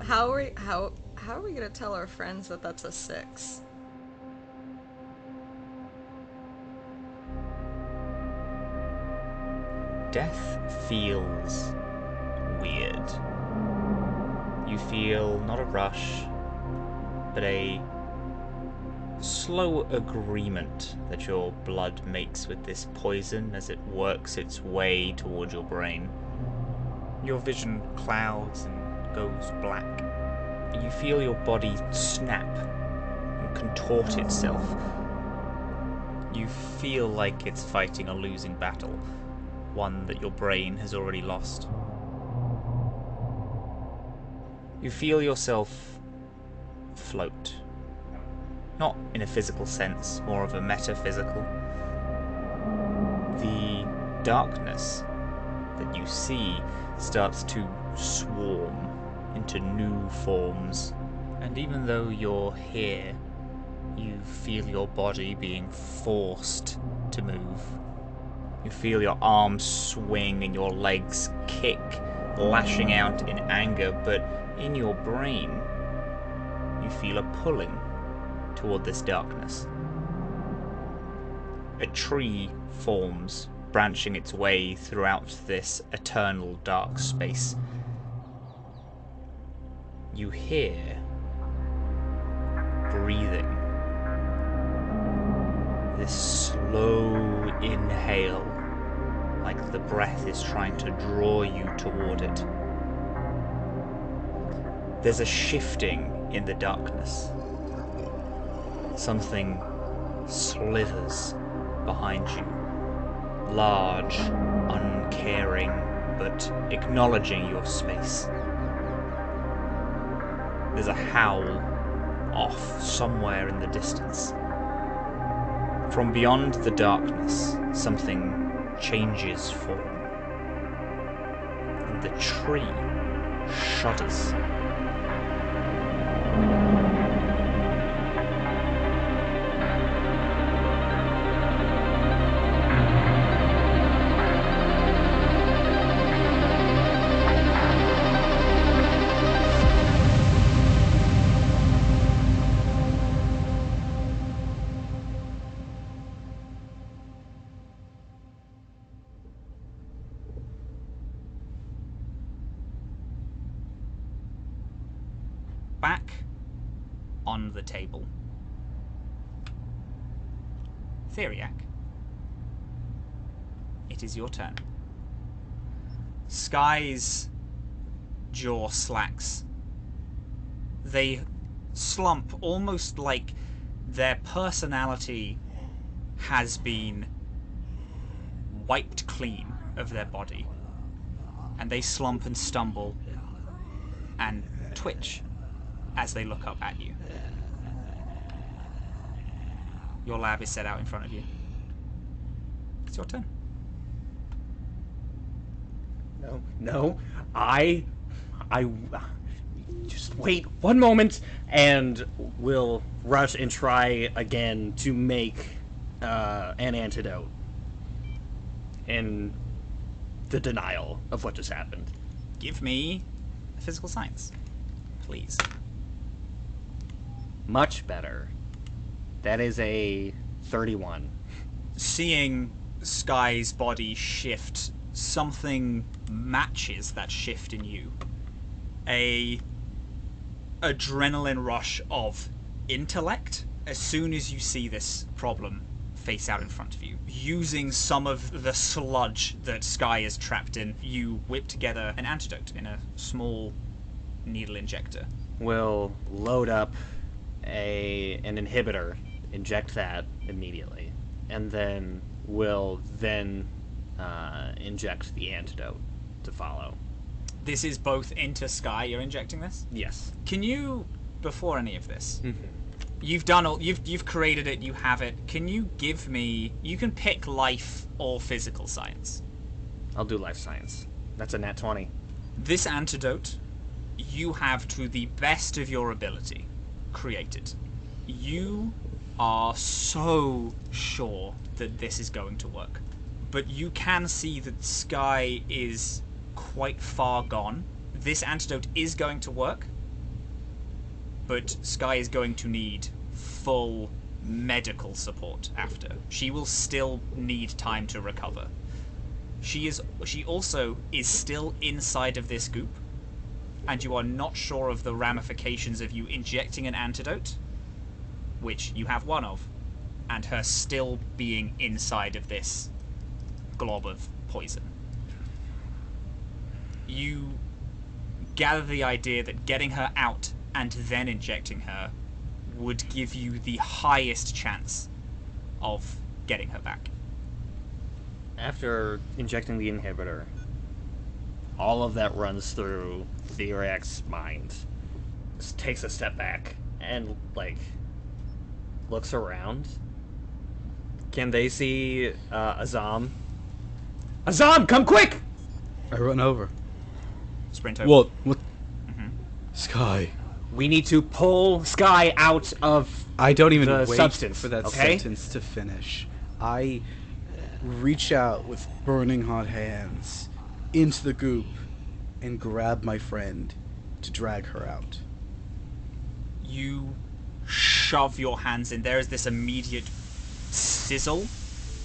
How are we gonna tell our friends that that's a 6? Death feels weird. You feel not a rush, but a slow agreement that your blood makes with this poison as it works its way towards your brain. Your vision clouds and goes black. You feel your body snap and contort itself. You feel like it's fighting a losing battle, one that your brain has already lost. You feel yourself float. Not in a physical sense, more of a metaphysical. The darkness that you see starts to swarm into new forms, and even though you're here, you feel your body being forced to move. You feel your arms swing and your legs kick, lashing out in anger, but in your brain, you feel a pulling toward this darkness. A tree forms, branching its way throughout this eternal dark space. You hear breathing. This slow inhale, like the breath is trying to draw you toward it. There's a shifting in the darkness. Something slithers behind you. Large, uncaring, but acknowledging your space. There's a howl off somewhere in the distance. From beyond the darkness, something changes form. And the tree shudders. Back on the table. Theriac, it is your turn. Skye's jaw slacks. They slump almost like their personality has been wiped clean of their body. And they slump and stumble and twitch as they look up at you. Your lab is set out in front of you. It's your turn. No, I, just wait one moment, and will rush and try again to make an antidote in the denial of what just happened. Give me a physical science, please. Much better. That is a 31. Seeing Skye's body shift, something matches that shift in you. A adrenaline rush of intellect as soon as you see this problem face out in front of you. Using some of the sludge that Skye is trapped in, you whip together an antidote in a small needle injector. We'll load up an inhibitor, inject that immediately, and then we'll inject the antidote to follow. This is both into Skye. You're injecting this? Yes. Can you, before any of this, you've done all, you've created it, you have it. Can you give me, you can pick life or physical science. I'll do life science. That's a nat 20. This antidote, you have to the best of your ability created. You are so sure that this is going to work. But you can see that Skye is quite far gone. This antidote is going to work, but Skye is going to need full medical support after. She will still need time to recover. She also is still inside of this goop, and you are not sure of the ramifications of you injecting an antidote, which you have one of, and her still being inside of this glob of poison. You gather the idea that getting her out and then injecting her would give you the highest chance of getting her back. After injecting the inhibitor, all of that runs through Theriac's mind. Just takes a step back and, looks around. Can they see Azhaam? Azhaam, come quick! I run over. Sprint over. What? Skye. We need to pull Skye out of I don't even the wait substance, for that okay? sentence to finish. I reach out with burning hot hands into the goop and grab my friend to drag her out. You shove your hands in. There is this immediate sizzle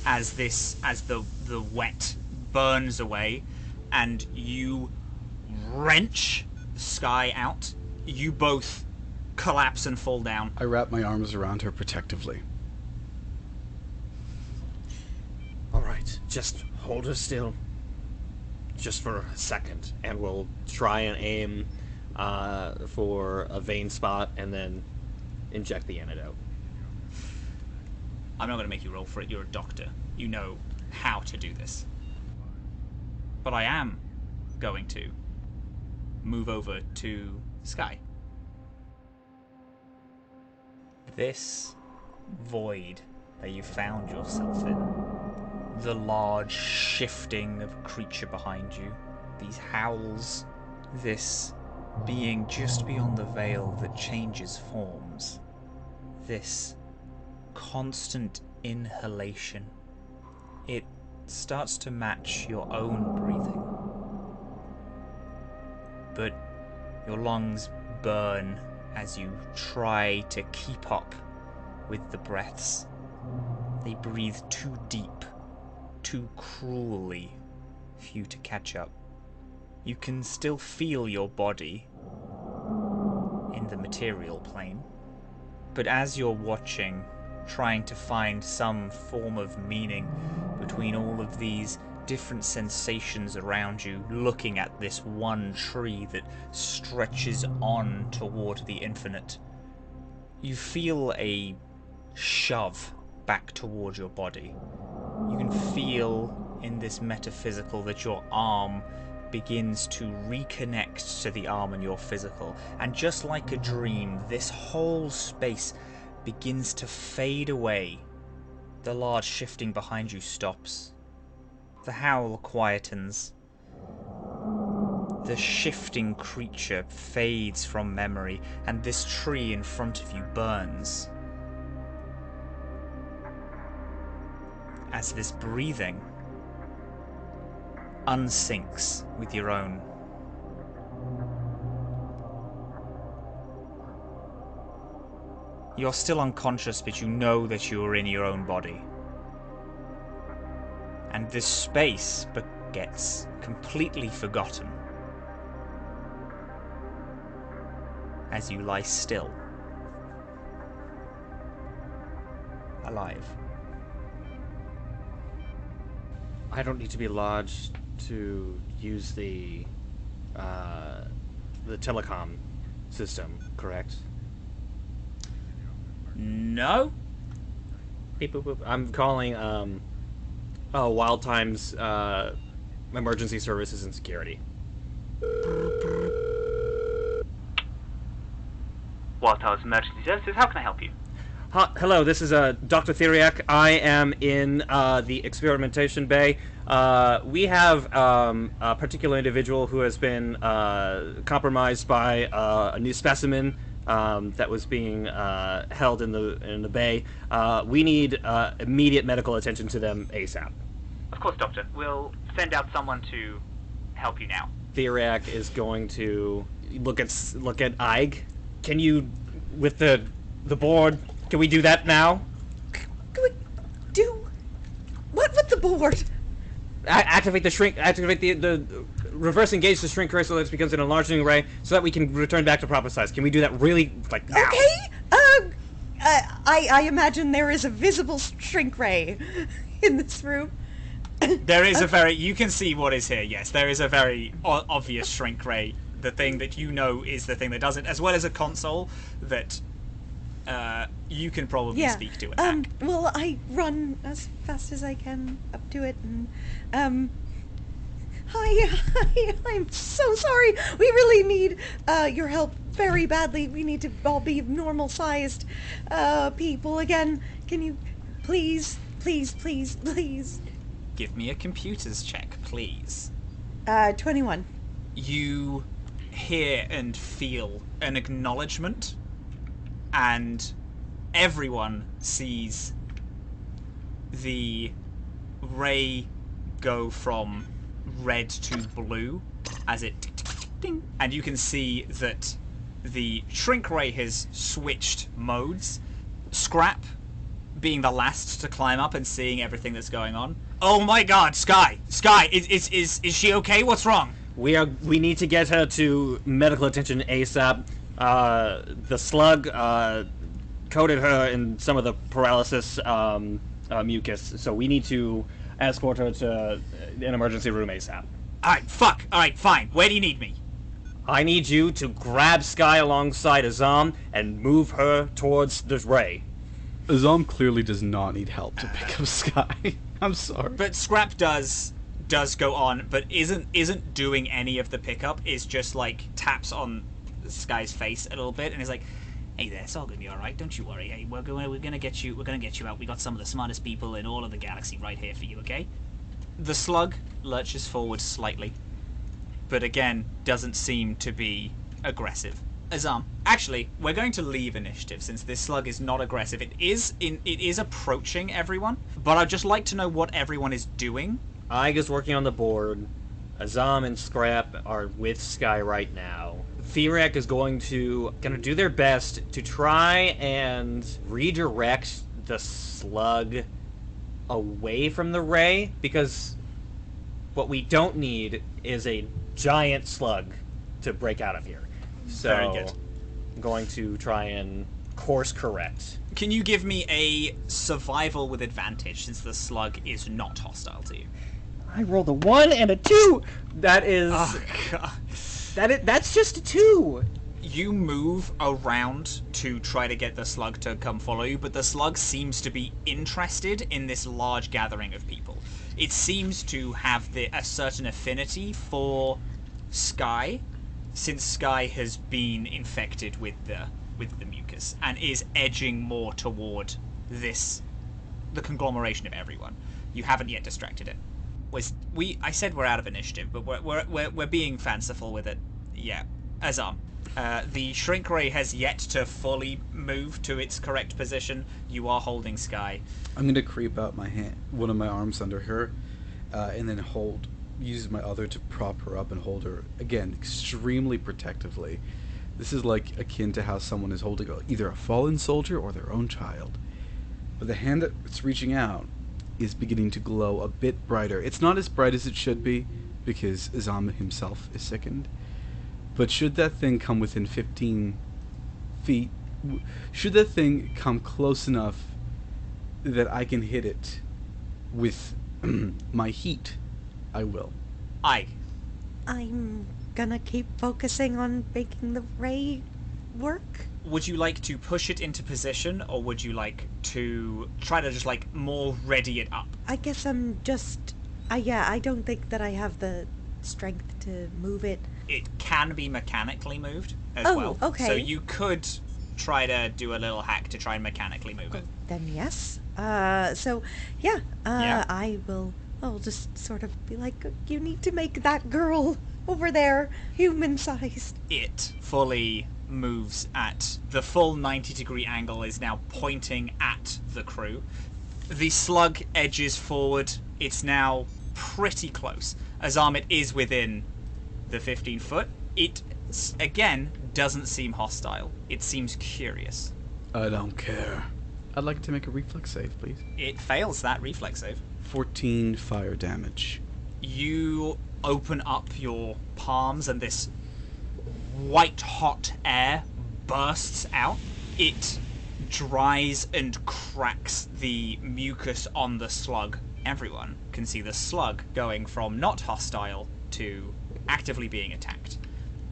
as the wet burns away, and you wrench Skye out. You both collapse and fall down. I wrap my arms around her protectively. Alright, just hold her still. Just for a second. And we'll try and aim for a vein spot and then inject the antidote. I'm not going to make you roll for it. You're a doctor. You know how to do this. But I am going to move over to Skye. This void that you found yourself in, the large shifting of a creature behind you, these howls, this being just beyond the veil that changes forms, this constant inhalation, it starts to match your own breathing. But your lungs burn as you try to keep up with the breaths. They breathe too deep, too cruelly for you to catch up. You can still feel your body in the material plane, but as you're watching, trying to find some form of meaning between all of these different sensations around you, looking at this one tree that stretches on toward the infinite, you feel a shove back toward your body. You can feel in this metaphysical that your arm begins to reconnect to the arm in your physical, and just like a dream, this whole space begins to fade away. The large shifting behind you stops. The howl quietens. The shifting creature fades from memory, and this tree in front of you burns. As this breathing unsyncs with your own. You're still unconscious, but you know that you are in your own body. And this space gets completely forgotten as you lie still, alive. I don't need to be lodged to use the telecom system, correct? No? Beep, boop, boop. I'm calling Wild Times Emergency Services and Security. Wild Times Emergency Services, how can I help you? Hello, this is Dr. Theriac. I am in the experimentation bay. We have a particular individual who has been compromised by a new specimen that was being held in the bay. We need immediate medical attention to them ASAP. Of course, Doctor. We'll send out someone to help you now. Theriac is going to look at Ig. Can you, with the board? Can we do that now? Can we do what with the board? Activate the reverse engage the shrink ray so that it becomes an enlarging ray so that we can return back to proper size. Can we do that really, like, now? Okay. I imagine there is a visible shrink ray in this room. There is a very... You can see what is here, yes. There is a very obvious shrink ray. The thing that you know is the thing that does it, as well as a console that you can probably speak to it. Well, I run as fast as I can up to it, and hi, I'm so sorry. We really need your help very badly. We need to all be normal-sized people again. Can you please? Give me a computers check, please. 21. You hear and feel an acknowledgement, and everyone sees the ray go from red to blue as it ding, and you can see that the shrink ray has switched modes. Scrap being the last to climb up and seeing everything that's going on. Oh my God, Skye, is she okay? What's wrong? We need to get her to medical attention ASAP. The slug coated her in some of the paralysis mucus, so we need to escort her to an emergency room ASAP. Alright, fine. Where do you need me? I need you to grab Skye alongside Azhaam and move her towards the ray. Azhaam clearly does not need help to pick up Skye. I'm sorry. But Scrap does go on, but isn't doing any of the pickup. Is just like taps on Skye's face a little bit and is like, "Hey there, it's all gonna be all right. Don't you worry. Hey, we're gonna get you out. We got some of the smartest people in all of the galaxy right here for you. Okay?" The slug lurches forward slightly, but again doesn't seem to be aggressive. Azhaam, actually, we're going to leave initiative since this slug is not aggressive. It is approaching everyone, but I'd just like to know what everyone is doing. Ig is working on the board. Azhaam and Scrap are with Skye right now. Theriac is going to do their best to try and redirect the slug away from the ray, because what we don't need is a giant slug to break out of here. So, very good. I'm going to try and course correct. Can you give me a survival with advantage since the slug is not hostile to you? I rolled a 1 and a 2! That is... Oh, God. That's just a 2! You move around to try to get the slug to come follow you, but the slug seems to be interested in this large gathering of people. It seems to have a certain affinity for Skye, since Skye has been infected with the mucus, and is edging more toward the conglomeration of everyone. You haven't yet distracted it. I said we're out of initiative, but we're being fanciful with it. Yeah, Azhaam. The shrink ray has yet to fully move to its correct position. You are holding Skye. I'm gonna creep out my hand, one of my arms under her, and then use my other to prop her up and hold her again extremely protectively. This is like akin to how someone is holding either a fallen soldier or their own child. But the hand that's reaching out is beginning to glow a bit brighter. It's not as bright as it should be because Azhaam himself is sickened. But should that thing come within 15 feet, should that thing come close enough that I can hit it with my heat, I will. I'm gonna keep focusing on making the ray work. Would you like to push it into position, or would you like to try to just like more ready it up? I guess I'm just... I don't think that I have the strength to move it. It can be mechanically moved as Oh, well. okay. So you could try to do a little hack to try and mechanically move it. Then yes. Yeah. I'll just sort of be like, you need to make that girl over there human-sized. It fully moves at the full 90-degree angle, is now pointing at the crew. The slug edges forward. It's now pretty close. Azhaam, it is within the 15 foot. It, again, doesn't seem hostile. It seems curious. I don't care. I'd like to make a reflex save, please. It fails that reflex save. 14 fire damage. You open up your palms and this white hot air bursts out. It dries and cracks the mucus on the slug. Everyone can see the slug going from not hostile to actively being attacked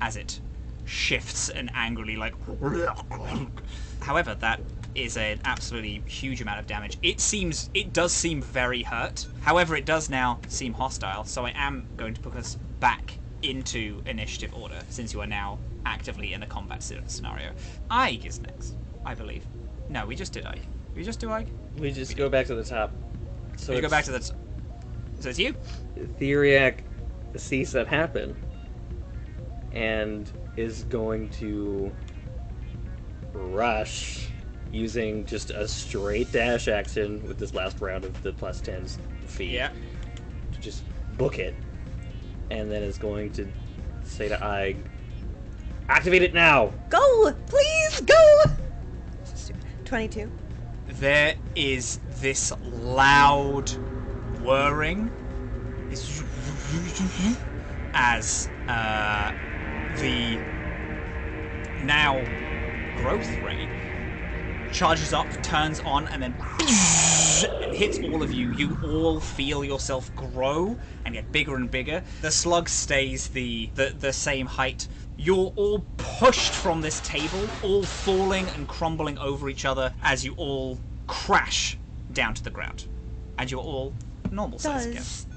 as it shifts and angrily like... However, that is an absolutely huge amount of damage. It does seem very hurt. However, it does now seem hostile, so I am going to put us back into initiative order, since you are now actively in a combat scenario. Ike is next, I believe. No, we just did Ike. We just do Ike? We just go back to the top. So We go back to the... So it's you? Theriac sees that happen and is going to rush using just a straight dash action with this last round of the plus 10s feet. Yeah. To just book it. And then is going to say to Ige, activate it now! Go! Please, go! 22. There is this loud whirring as the now growth ray charges up, turns on, and then it hits all of you. You all feel yourself grow and get bigger and bigger. The slug stays the same height. You're all pushed from this table, all falling and crumbling over each other as you all crash down to the ground. And you're all normal size again. Does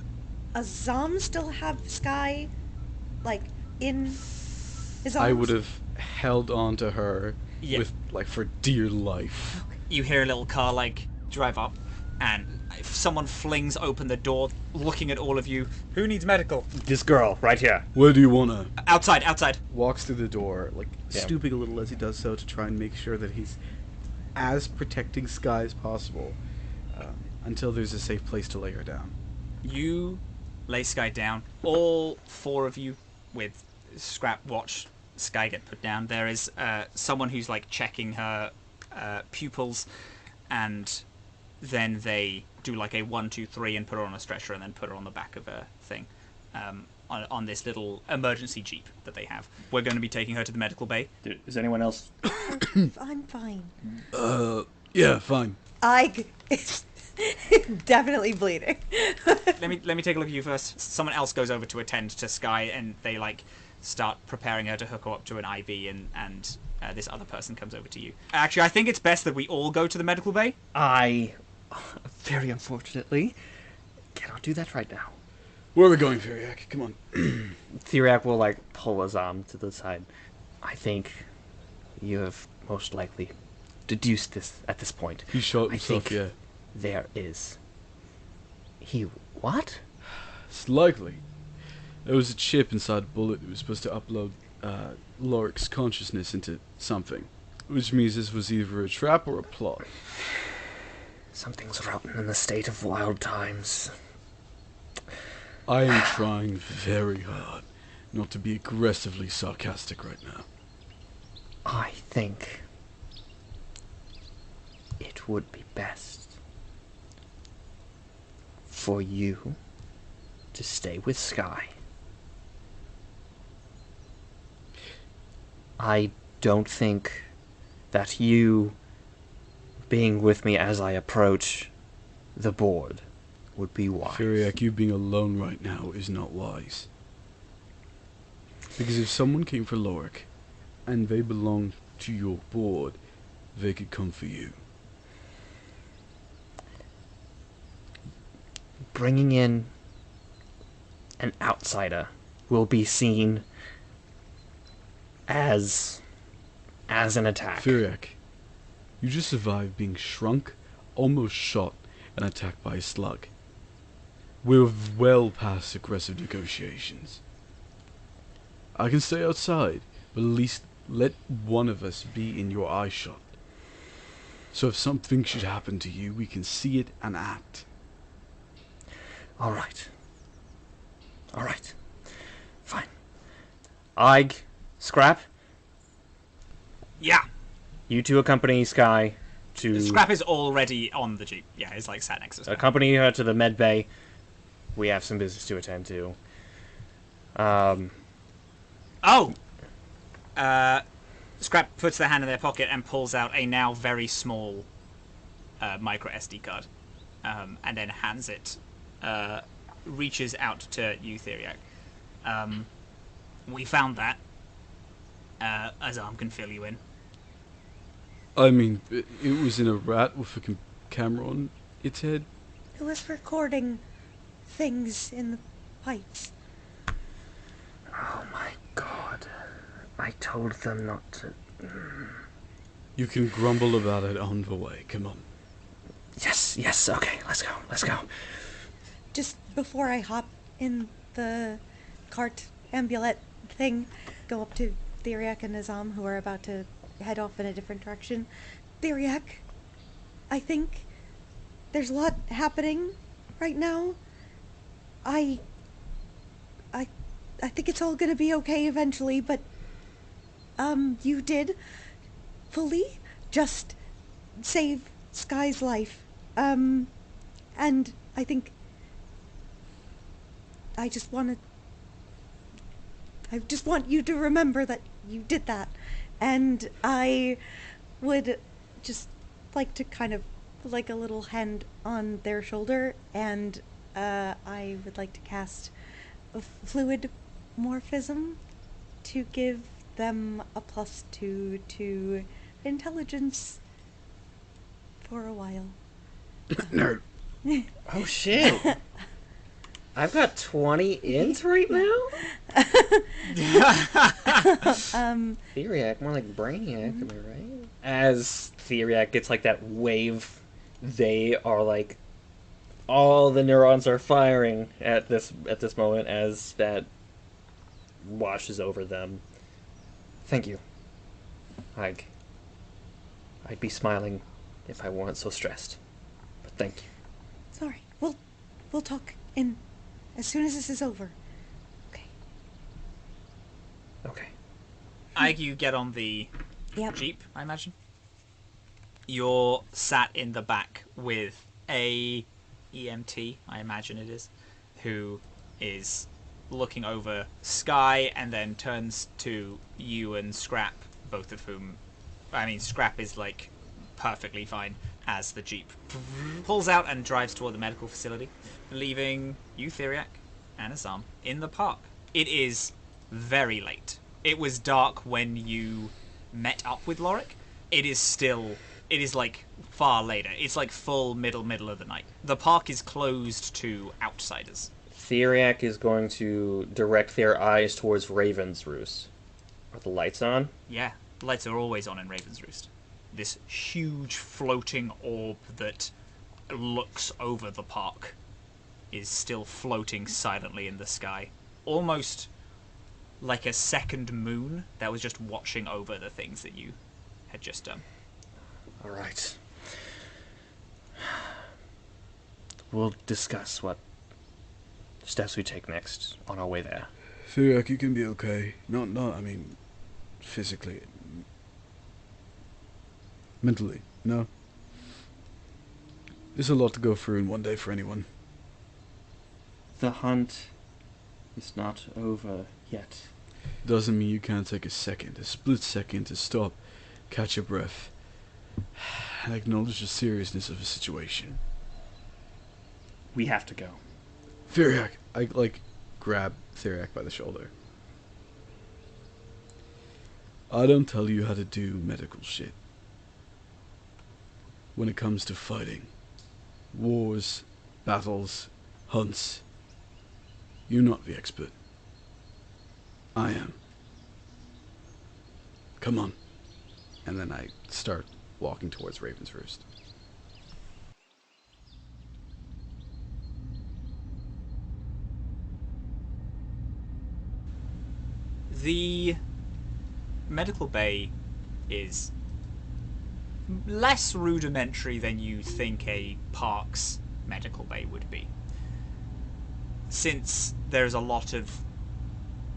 Azhaam still have Skye, like, in his arms? I would have held on to her Yeah. with, like, for dear life. You hear a little car, like, drive up, and someone flings open the door, looking at all of you. Who needs medical? This girl, right here. Where do you wanna? Outside. Walks through the door, like, Yeah. stooping a little as he does so to try and make sure that he's as protecting Skye as possible, until there's a safe place to lay her down. You lay Skye down. All four of you, with Scrap, watch Skye get put down. There is someone who's like checking her pupils, and then they do like a 1, 2, 3 and put her on a stretcher and then put her on the back of a thing, on this little emergency jeep that they have. We're going to be taking her to the medical bay. Dude, is anyone else? I'm fine. Yeah, fine. I is definitely bleeding. Let me take a look at you first. Someone else goes over to attend to Skye, and they like start preparing her to hook her up to an IV, and this other person comes over to you. Actually, I think it's best that we all go to the medical bay. I, very unfortunately, cannot do that right now. Where are we going, Theriac? Come on. Theriac will, like, pull Azhaam to the side. I think you have most likely deduced this at this point. He shot I himself, think yeah. there is... He... what? It's likely. There was a chip inside a bullet that was supposed to upload Loric's consciousness into something. Which means this was either a trap or a plot. Something's rotten in the state of wild times. I am trying very hard not to be aggressively sarcastic right now. I think it would be best for you to stay with Skye. I don't think that you being with me as I approach the board would be wise. Theriac, you being alone right now is not wise. Because if someone came for Loric, and they belong to your board, they could come for you. Bringing in an outsider will be seen as an attack. Theriac, you just survived being shrunk, almost shot, and attacked by a slug. We're well past aggressive negotiations. I can stay outside, but at least let one of us be in your eye shot. So if something should happen to you, we can see it and act. Alright. Alright. Fine. Ig, Scrap, Yeah. you two accompany Skye to... Scrap is already on the jeep. Yeah, he's like sat next to us. Accompany her to the med bay. We have some business to attend to. Scrap puts their hand in their pocket and pulls out a now very small micro SD card, and then hands it. Reaches out to you, Theriac. We found that. Azhaam can fill you in. I mean, it was in a rat with a camera on its head. It was recording things in the pipes. Oh my god. I told them not to... You can grumble about it on the way. Come on. Yes, okay, let's go. Just before I hop in the cart ambulette thing, go up to Theriac and Azhaam, who are about to head off in a different direction. Theriac, I think there's a lot happening right now. I think it's all gonna be okay eventually, but you did fully just save Skye's life. And I think I just want you to remember that you did that. And I would just like to kind of like a little hand on their shoulder, and I would like to cast a fluid morphism to give them a +2 to intelligence for a while. Nerd. Oh shit. I've got 20 int right now? Theriac, more like Brainiac, am I right? As Theriac gets like that wave, they are like, all the neurons are firing at this moment as that washes over them. Thank you. I'd be smiling if I weren't so stressed. But thank you. Sorry. We'll talk in as soon as this is over. Okay. Okay. You get on the Yep. jeep, I imagine. You're sat in the back with a EMT, I imagine it is, who is looking over Skye and then turns to you and Scrap, both of whom... I mean, Scrap is, like, perfectly fine as the jeep pulls out and drives toward the medical facility, leaving you, Theriac, and Azhaam in the park. It is very late. It was dark when you met up with Loric. It is like far later. It's like full middle of the night. The park is closed to outsiders. Theriac is going to direct their eyes towards Raven's Roost. Are the lights on? Yeah, the lights are always on in Raven's Roost. This huge floating orb that looks over the park. is still floating silently in the sky, almost like a second moon that was just watching over the things that you had just done. All right. We'll discuss what steps we take next on our way there. Theriac, you can be okay. I mean, physically. Mentally, no. There's a lot to go through in one day for anyone. The hunt is not over yet. Doesn't mean you can't take a split second to stop, catch your breath, and acknowledge the seriousness of the situation. We have to go. Theriac! I, grab Theriac by the shoulder. I don't tell you how to do medical shit. When it comes to fighting, wars, battles, hunts, you're not the expert. I am. Come on. And then I start walking towards Raven's Roost. The medical bay is less rudimentary than you think a park's medical bay would be. Since there's a lot of,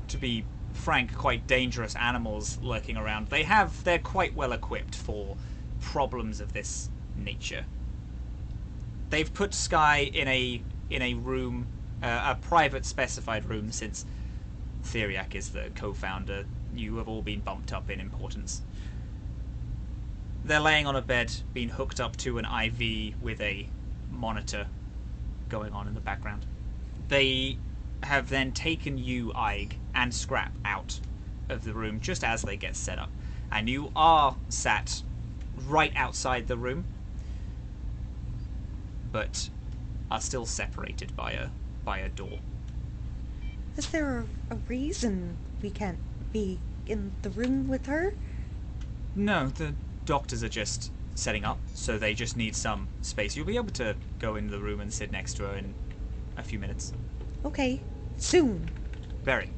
to be frank, quite dangerous animals lurking around, they're quite well equipped for problems of this nature. They've put Skye in a room, a private specified room, since Theriac is the co-founder. You have all been bumped up in importance. They're laying on a bed, being hooked up to an IV with a monitor going on in the background. They have then taken you, Ig, and Scrap out of the room just as they get set up. And you are sat right outside the room, but are still separated by a door. Is there a reason we can't be in the room with her? No, the doctors are just setting up, so they just need some space. You'll be able to go into the room and sit next to her in a few minutes. Okay, soon. Very.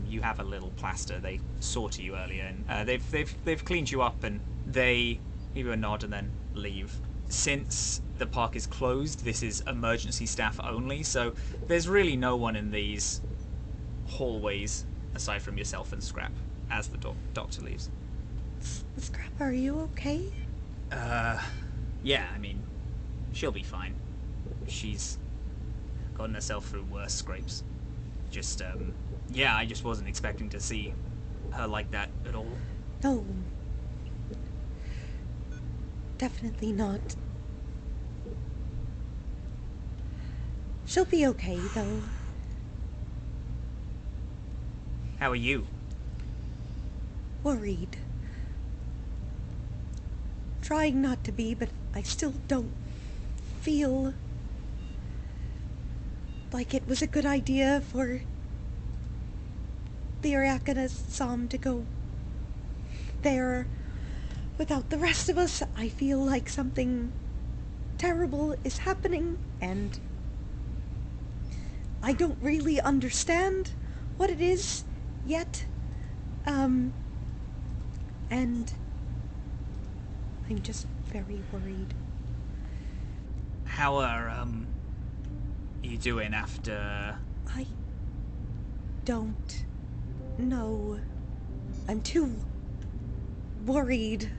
You have a little plaster. They saw to you earlier, and they've cleaned you up, and they give you a nod and then leave. Since the park is closed, this is emergency staff only, so there's really no one in these hallways aside from yourself and Scrap as the doctor leaves. Scrap, are you okay? Yeah, I mean, she'll be fine. She's gotten herself through worse scrapes. Just, yeah, I just wasn't expecting to see her like that at all. No. Definitely not. She'll be okay, though. How are you? Worried. Trying not to be, but I still don't feel like it was a good idea for Theriac and Azhaam to go there without the rest of us. I feel like something terrible is happening, and I don't really understand what it is yet. And I'm just very worried. How are, you doing after... I don't know. I'm too worried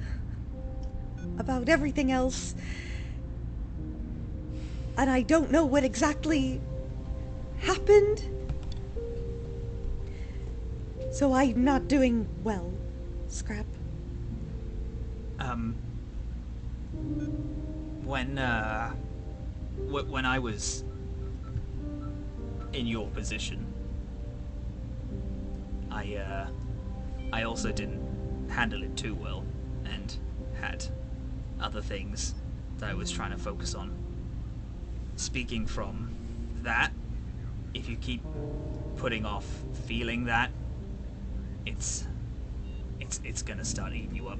about everything else. And I don't know what exactly happened. So I'm not doing well, Scrap. When I was in your position, I also didn't handle it too well, and had other things that I was trying to focus on. Speaking from that, if you keep putting off feeling that, it's gonna start eating you up.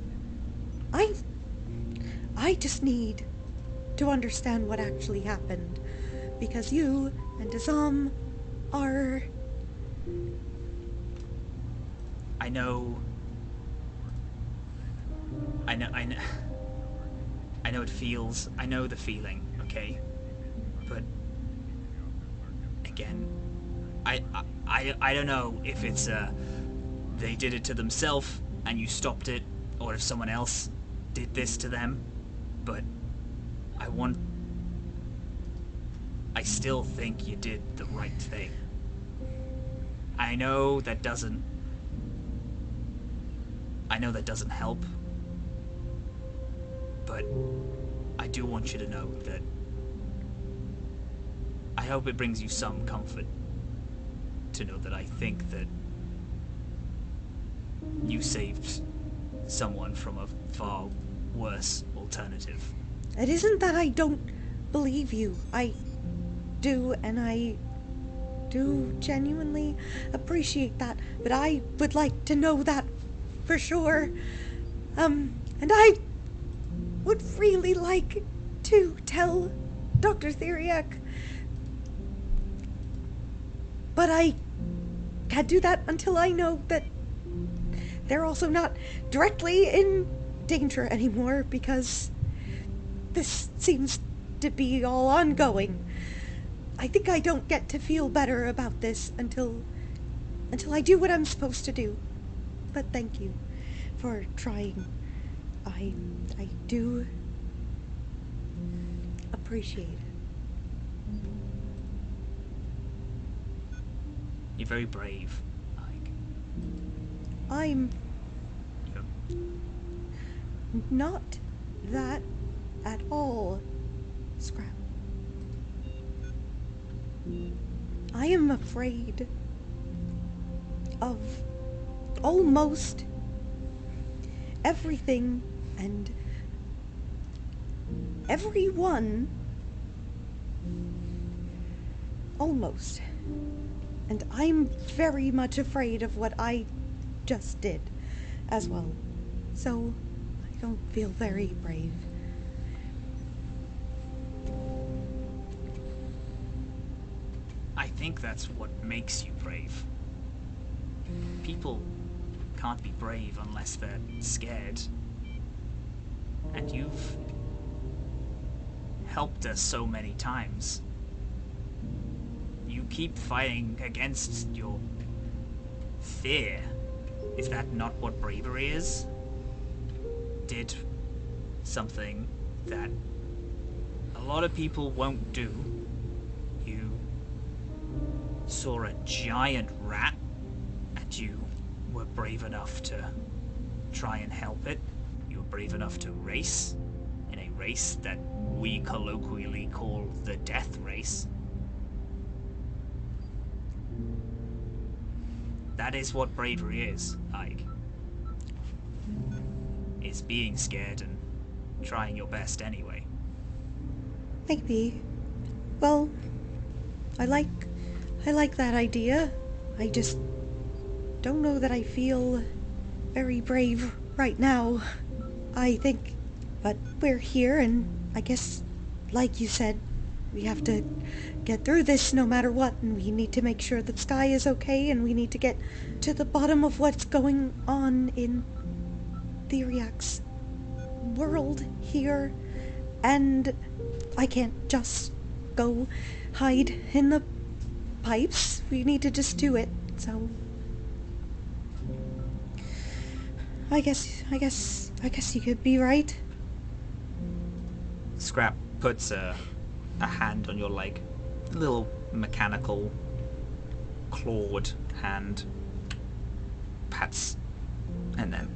I just need to understand what actually happened, because you and Azhaam are... I know it feels, I know the feeling, okay? But again, I don't know if it's they did it to themselves and you stopped it, or if someone else did this to them, but I still think you did the right thing. I know that doesn't help, but I do want you to know that I hope it brings you some comfort to know that I think that you saved someone from a far worse alternative. It isn't that I don't believe you. I do, and I do genuinely appreciate that, but I would like to know that for sure. And I would really like to tell Dr. Theriac, but I can't do that until I know that they're also not directly in danger anymore, because this seems to be all ongoing. I think I don't get to feel better about this until I do what I'm supposed to do. But thank you for trying. I do appreciate it. You're very brave, Ike. I'm You're not that at all, Scrap. I am afraid of almost everything and everyone. Almost. And I'm very much afraid of what I just did as well. So I don't feel very brave. I think that's what makes you brave. People can't be brave unless they're scared. And you've helped us so many times. You keep fighting against your fear. Is that not what bravery is? Did something that a lot of people won't do. You saw a giant rat and you were brave enough to try and help it. You were brave enough to race in a race that we colloquially call the death race. That is what bravery is, Ike. Is being scared and trying your best anyway. Maybe. Well, I like that idea. I just don't know that I feel very brave right now. I think, but we're here, and I guess, like you said, we have to get through this no matter what, and we need to make sure that Skye is okay, and we need to get to the bottom of what's going on in Theriac's world here, and I can't just go hide in the pipes. We need to just do it, so I guess you could be right. Scrap puts a hand on your leg. A little mechanical, clawed hand. Pats. And then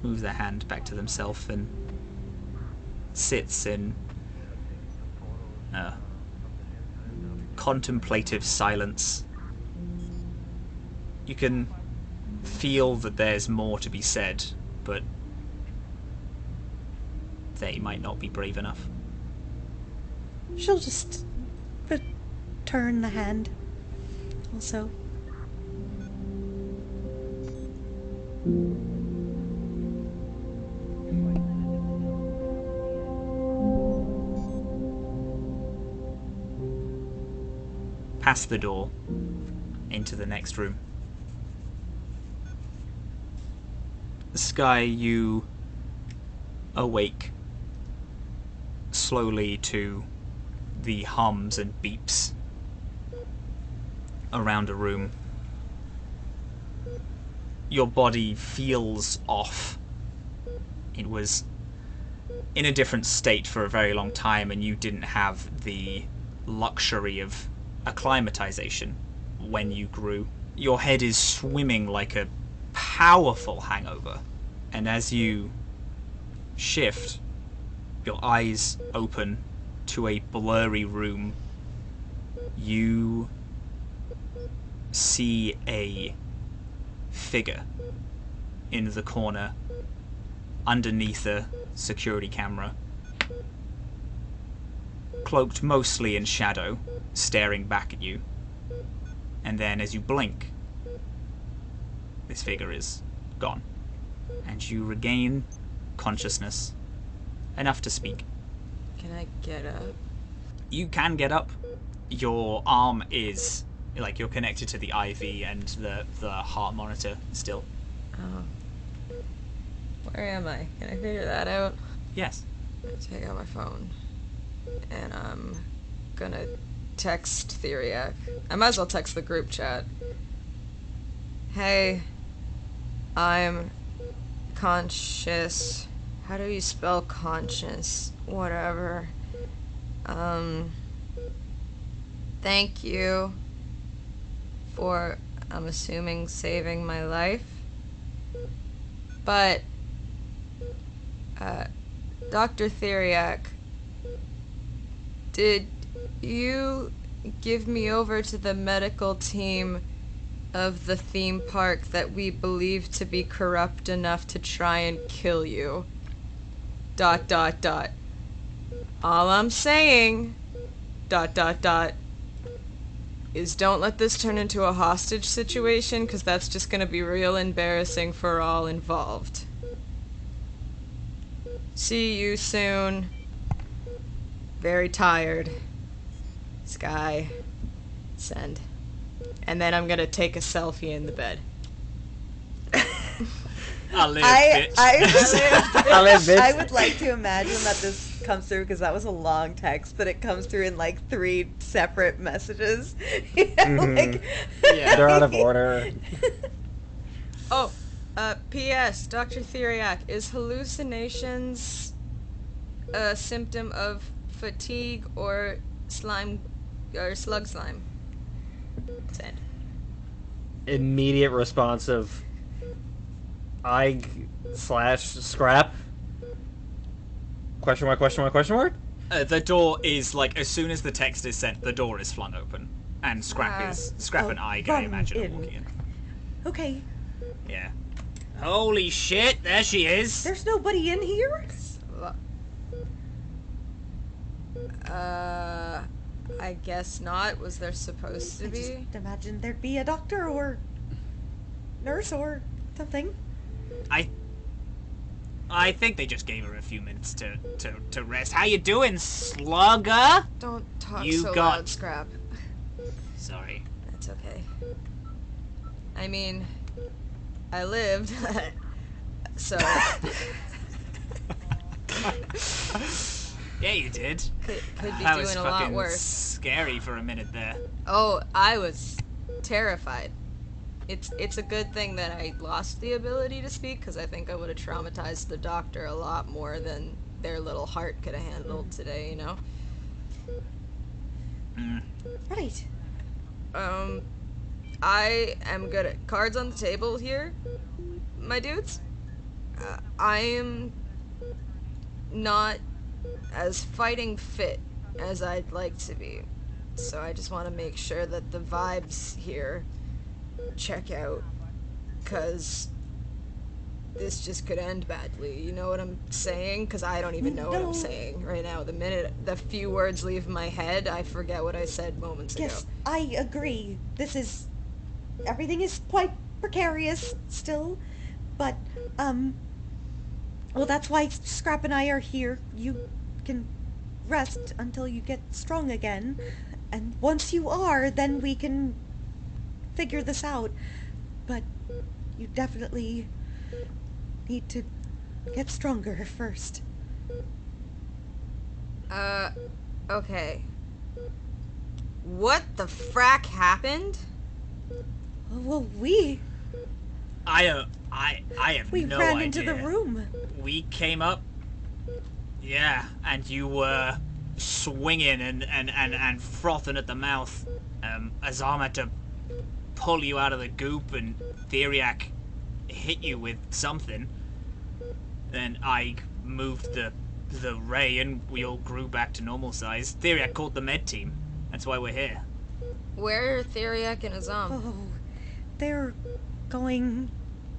moves their hand back to themselves and sits in contemplative silence. You can feel that there's more to be said, but they might not be brave enough. She'll just return the hand also. past the door into the next room. Skye, you awake slowly to the hums and beeps around a room. Your body feels off. It was in a different state for a very long time, and you didn't have the luxury of acclimatization when you grew. Your head is swimming like a powerful hangover, and as you shift, your eyes open to a blurry room. You see a figure in the corner underneath a security camera, cloaked mostly in shadow, staring back at you. And then as you blink, this figure is gone, and you regain consciousness enough to speak. Can I get up? You can get up. Your arm is, like, you're connected to the IV and the heart monitor still. Oh. Where am I? Can I figure that out? Yes. I'm gonna take out my phone. And I'm gonna text Theriac. I might as well text the group chat. Hey, I'm conscious. How do you spell conscious? Whatever. Thank you for, I'm assuming, saving my life. But, Dr. Theriac, did you give me over to the medical team of the theme park that we believe to be corrupt enough to try and kill you? ... All I'm saying, ... is don't let this turn into a hostage situation, because that's just gonna be real embarrassing for all involved. See you soon. Very tired. Skye. Send. And then I'm gonna take a selfie in the bed. I live, bitch. I live, bitch. I would like to imagine that this comes through, because that was a long text, but it comes through in like 3 separate messages. Like, Yeah. They're out of order. Oh, P.S. Dr. Theriac, is hallucinations a symptom of fatigue or slime, or slug slime? Send. Immediate response of Ig/Scrap? Question mark, question mark, question mark? The door is, like, as soon as the text is sent, the door is flung open. And Scrap and I run imagine, are in. walking in. okay, Yeah. Holy shit, there she is! there's nobody in here? I guess not. Was there supposed to I be? just imagine there'd be a doctor or nurse or something. I think they just gave her a few minutes to rest. How you doing, slugger? Don't talk You so got- loud, Scrap. Sorry. That's okay. I mean, I lived, so Yeah, you did. could be That was doing a lot fucking worse. scary for a minute there. Oh, I was terrified. It's a good thing that I lost the ability to speak, because I think I would have traumatized the doctor a lot more than their little heart could have handled today, you know? Right. I am good at cards on the table here, my dudes. I am not as fighting fit as I'd like to be, so I just want to make sure that the vibes here check out, because this just could end badly. You know what I'm saying? Because I don't even know what I'm No. saying right now. The minute the few words leave my head, I forget what I said moments ago. Yes, I agree. Everything is quite precarious still, but, well, that's why Scrap and I are here. You can rest until you get strong again, And once you are, then we can figure this out. But you definitely need to get stronger first. Okay. What the frack happened? Well, I have we no ran idea. into the room. We came up, yeah, and you were swinging and frothing at the mouth. Azhaam had to pull you out of the goop, and Theriac hit you with something. Then I moved the ray, and we all grew back to normal size. Theriac called the med team. That's why we're here. Where are Theriac and Azhaam? Oh, they're going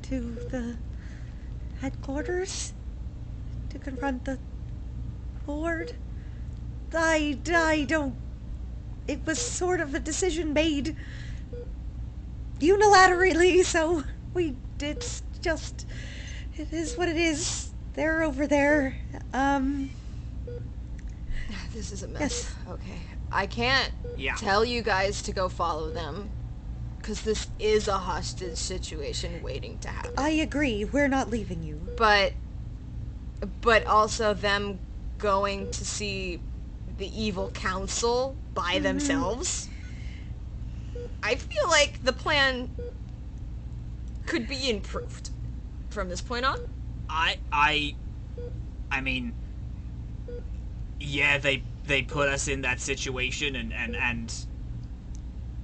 to the headquarters to confront the board. I don't... It was sort of a decision made unilaterally, so it's just... It is what it is. They're over there. This is a mess. Yes. Okay. I can't Yeah. tell you guys to go follow them, because this is a hostage situation waiting to happen. I agree. We're not leaving you. But also them going to see the evil council by themselves. I feel like the plan could be improved from this point on. I mean, yeah, they put us in that situation, and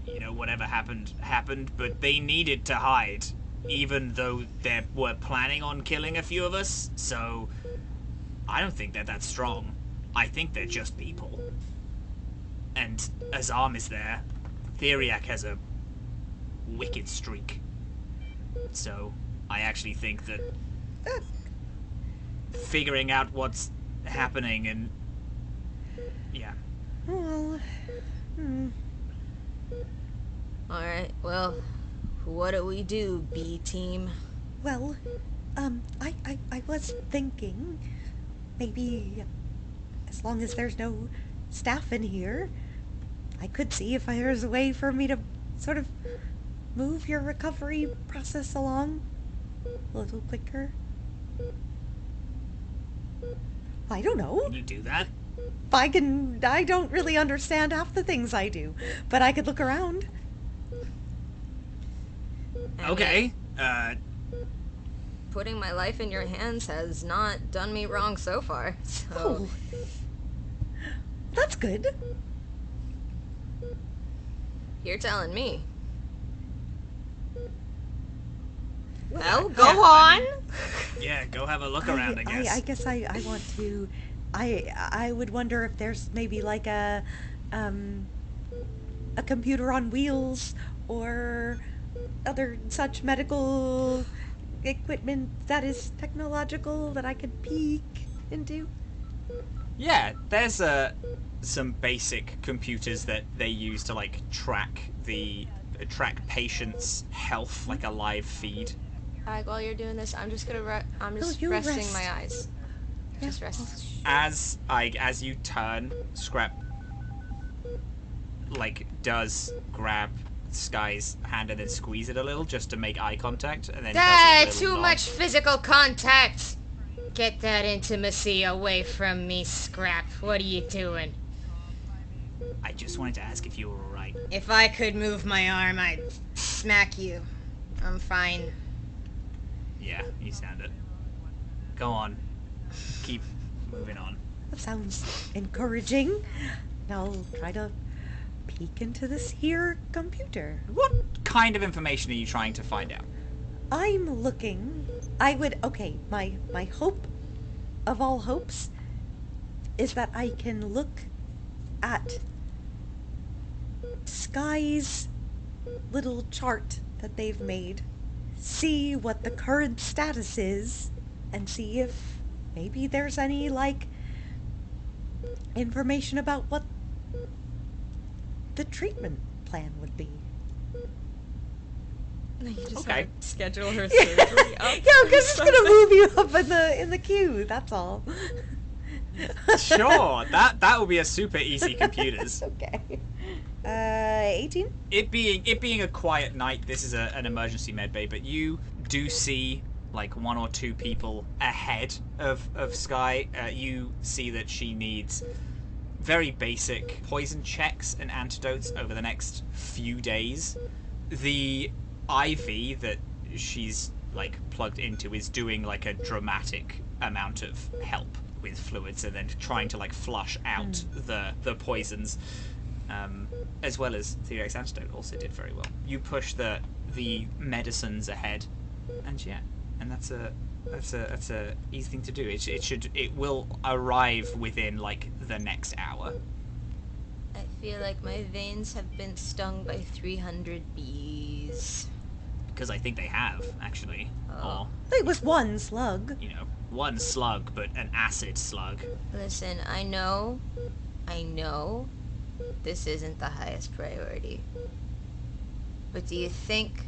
you know, whatever happened, but they needed to hide, even though they were planning on killing a few of us, so I don't think they're that strong. I think they're just people. And Azhaam is there. Theriac has a wicked streak. So I actually think that figuring out what's happening and... yeah. Well, Alright, well, what do we do, B-team? well, I was thinking maybe as long as there's no staff in here, I could see if there's a way for me to sort of move your recovery process along a little quicker. I don't know. Can you do that? I don't really understand half the things I do, but I could look around. Okay. Putting my life in your hands has not done me wrong so far, so... Oh, that's good. You're telling me. Well, go on! Yeah, go have a look around, I guess. I guess I want to. I would wonder if there's maybe like a computer on wheels or other such medical equipment that is technological that I could peek into. Yeah, there's some basic computers that they use to like track patients' health, like a live feed. Alright, while you're doing this, I'm just gonna you resting rest. my eyes. Yeah. Just rest. As you turn, Scrap like does grab Skye's hand and then squeeze it a little just to make eye contact, and then does a little nod. Physical contact! Get that intimacy away from me, Scrap. What are you doing? I just wanted to ask if you were alright. If I could move my arm, I'd smack you. I'm fine. Yeah, you sound it. Go on. Keep moving on. That sounds encouraging. I'll try to peek into this here computer. What kind of information are you trying to find out? I'm looking. Okay, my hope of all hopes is that I can look at Skye's little chart that they've made, see what the current status is, and see if maybe there's any, like, information about what the treatment plan would be. You just Okay. wanna schedule her surgery up. Yeah, I'm just gonna move you up in the queue, that's all. Sure, that will be a super easy computers. Okay. 18? It being a quiet night, this is an emergency med bay, but you do see like one or two people ahead of Skye. You see that she needs very basic poison checks and antidotes over the next few days. The IV that she's like plugged into is doing like a dramatic amount of help with fluids and then trying to like flush out the poisons. As well as Theriac's antidote also did very well. You push the medicines ahead, and that's a easy thing to do. It will arrive within like the next hour. I feel like my veins have been stung by 300 bees. Because I think they have actually, or It was one slug. one slug, but an acid slug. Listen, I know this isn't the highest priority. But do you think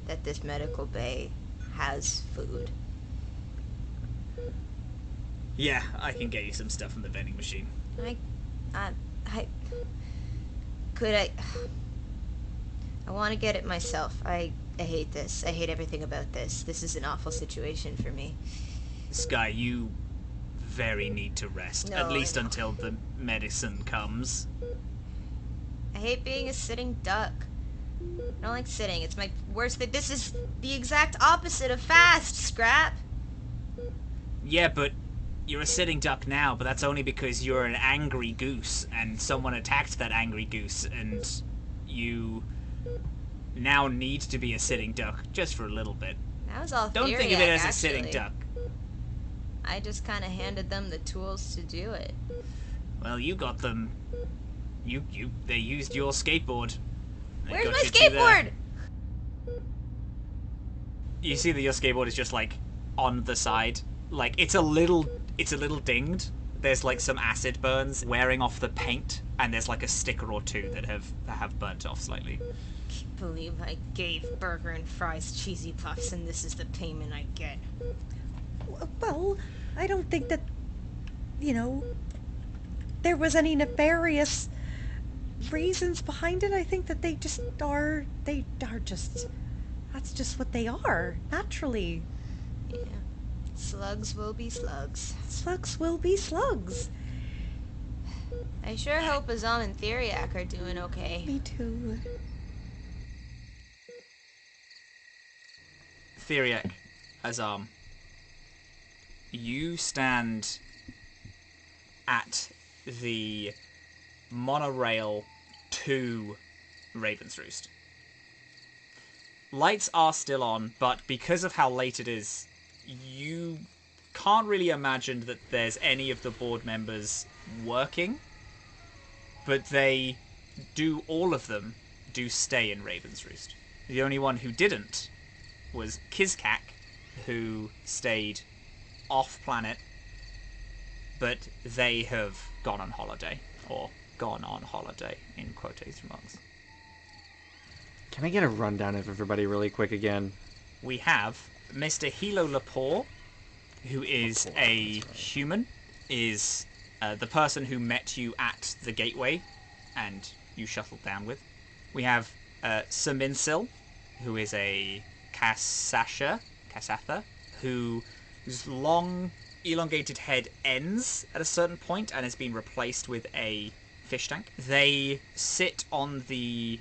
that this medical bay has food? Yeah, I can get you some stuff from the vending machine. I want to get it myself. I hate this. I hate everything about this. This is an awful situation for me. Skye, you very need to rest, No, at least I know. until the medicine comes. I hate being a sitting duck. I don't like sitting. It's my worst thing. This is the exact opposite of fast, Scrap. Yeah, but you're a sitting duck now, but that's only because you're an angry goose, and someone attacked that angry goose, and you now need to be a sitting duck, just for a little bit. That was all Don't think of it Theriac, as a actually. sitting duck. I just kind of handed them the tools to do it. Well, you got them. They used your skateboard. They Where's got my you to the- skateboard? You see that your skateboard is just like on the side. Like it's a little dinged. There's like some acid burns wearing off the paint, and there's like a sticker or two that have burnt off slightly. Can't believe I gave burger and fries cheesy puffs, and this is the payment I get. Well, I don't think that, there was any nefarious reasons behind it. I think that they are just, that's just what they are, naturally. Yeah. Slugs will be slugs. Slugs will be slugs. I sure hope Azhaam and Theriac are doing okay. Me too. Theriac, Azhaam, you stand at the monorail to Raven's Roost. Lights are still on, but because of how late it is, you can't really imagine that there's any of the board members working, but all of them do stay in Raven's Roost. The only one who didn't was Kizkak, who stayed off-planet, but they have gone on holiday, or gone on holiday, in quotation marks. Can I get a rundown of everybody really quick again? We have Mr. Hilo Lepore, who is a human, is the person who met you at the gateway, and you shuttled down with. We have Saminsil, who is a Kasatha, whose long, elongated head ends at a certain point and has been replaced with a fish tank. They sit on the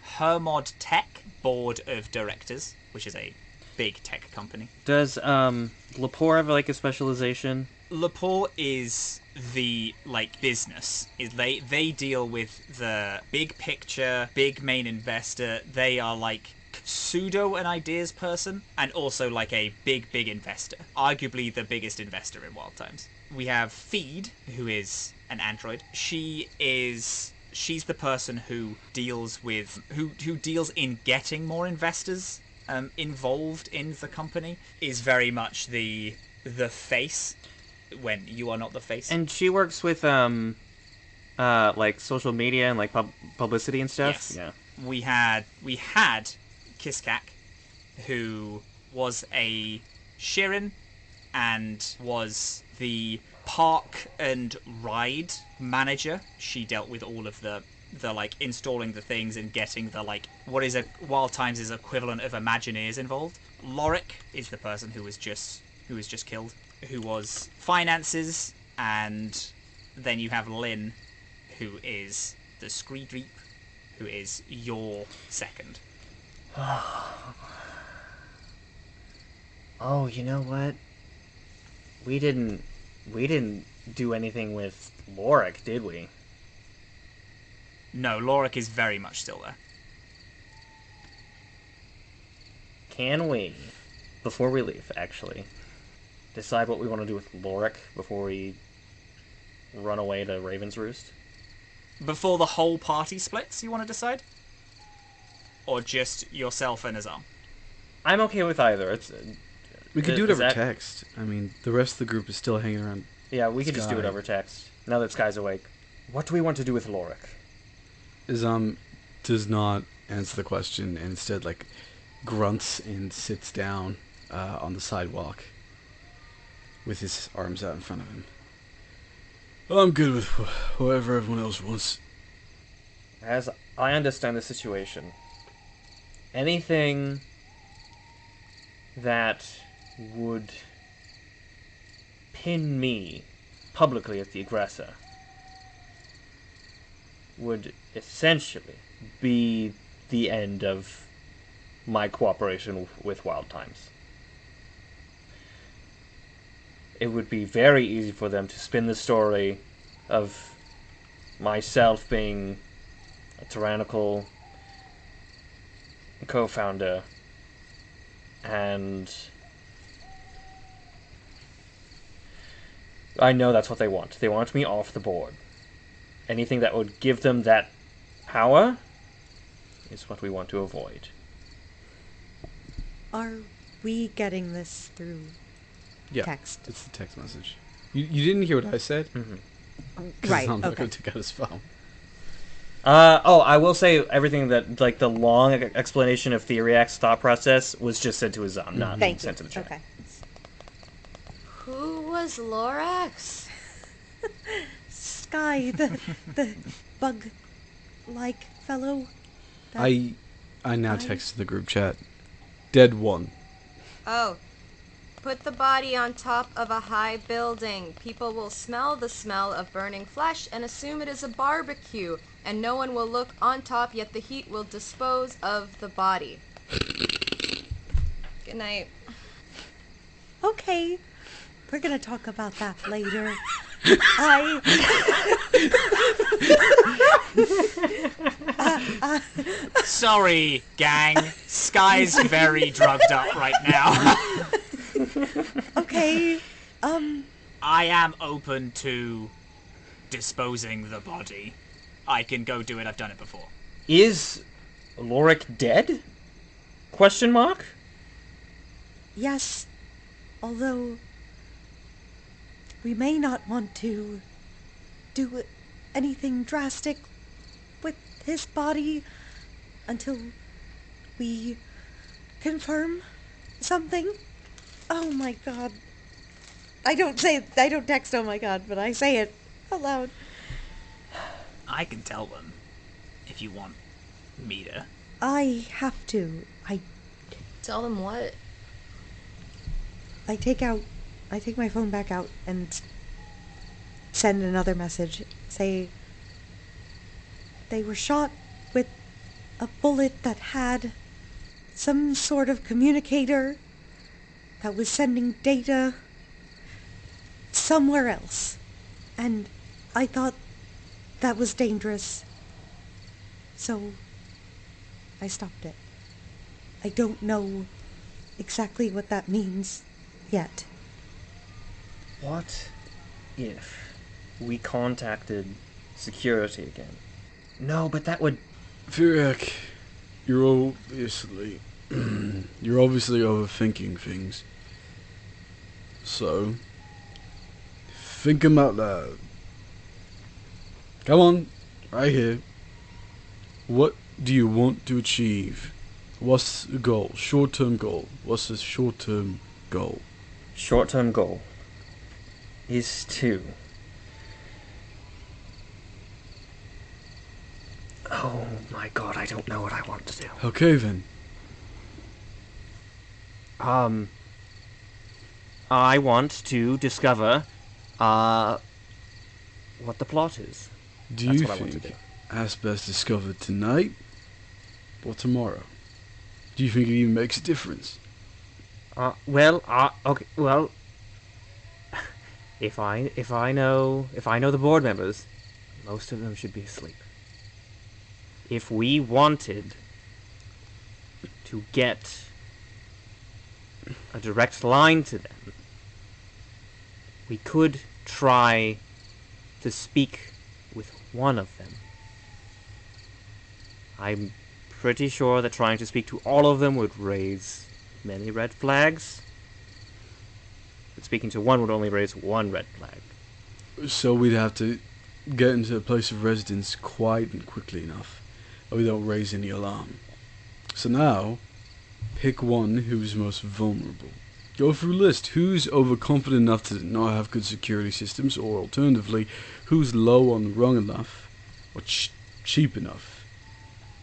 Hermod Tech board of directors, which is a big tech company. Does Lepore have like a specialization? Lepore is the business. They deal with the big picture, big main investor. They are like pseudo an ideas person and also like a big investor, arguably the biggest investor in Wild Times. We have Feed, who is an android. She's the person who deals with who deals in getting more investors involved in the company, is very much the face when you are not the face. And she works with like social media and like publicity and stuff. Yes. Yeah. We had Kizkak, who was a Shirin and was the park and ride manager. She dealt with all of the the like installing the things and getting the like what is a Wild Times' equivalent of Imagineers involved. Lorik is the person who was just killed, who was finances, and then you have Lynn, who is the Screedreep, who is your second. Oh, you know what? We didn't do anything with Lorik, did we? No, Lorik is very much still there. Can we, before we leave, actually, decide what we want to do with Lorik before we run away to Raven's Roost? Before the whole party splits, you want to decide? Or just yourself and Azhaam? I'm okay with either. We could do it over that... text. I mean, the rest of the group is still hanging around. Yeah, we could Skye. just do it over text. Now that Skye's awake. What do we want to do with Lorik? Azhaam does not answer the question and instead, like, grunts and sits down on the sidewalk with his arms out in front of him. I'm good with whatever everyone else wants. As I understand the situation, anything that would pin me publicly as the aggressor would essentially be the end of my cooperation with Wild Times. It would be very easy for them to spin the story of myself being a tyrannical co-founder, and I know that's what they want. They want me off the board. Anything that would give them that power is what we want to avoid. Are we getting this through text? It's the text message. You didn't hear what I said? Mm-hmm. Right, I'm not okay. going to take out his phone. I will say everything that, like, the long explanation of Theriac's thought process was just sent to Azhaam, not Thank sent you. to the chat. Okay. Who was Lorax? Skye, the bug-like fellow. that- I now text the group chat. Dead one. Oh. Put the body on top of a high building. People will smell the smell of burning flesh and assume it is a barbecue, and no one will look on top, yet the heat will dispose of the body. Good night. Okay, we're gonna talk about that later. Sorry, gang. Skye's very drugged up right now. Okay, I am open to disposing the body. I can go do it. I've done it before. Is Lorik dead? Question mark? yes, although we may not want to do anything drastic with his body until we confirm something. Oh my god. I don't text oh my god, but I say it out loud. I can tell them if you want me to. I have to. Tell them what? I take my phone back out and send another message. Say they were shot with a bullet that had some sort of communicator that was sending data somewhere else. And I thought that was dangerous. So I stopped it. I don't know exactly what that means yet. What if we contacted security again? No, but that would... Theriac, you're obviously overthinking things. So, think 'em out loud. Come on, right here. What do you want to achieve? What's the goal? Short-term goal. What's the short-term goal? Short-term goal is to Oh my god, I don't know what I want to do. Okay then. I want to discover, what the plot is. Do That's you what I want to think do. that's best discovered tonight or tomorrow? Do you think it even makes a difference? Okay, well, if I know the board members, most of them should be asleep. If we wanted to get a direct line to them, we could try to speak with one of them. I'm pretty sure that trying to speak to all of them would raise many red flags. But speaking to one would only raise one red flag. So we'd have to get into a place of residence quiet and quickly enough, or we don't raise any alarm. So now, pick one who's most vulnerable. Go through list who's overconfident enough to not have good security systems, or alternatively, who's low on the rung enough, or cheap enough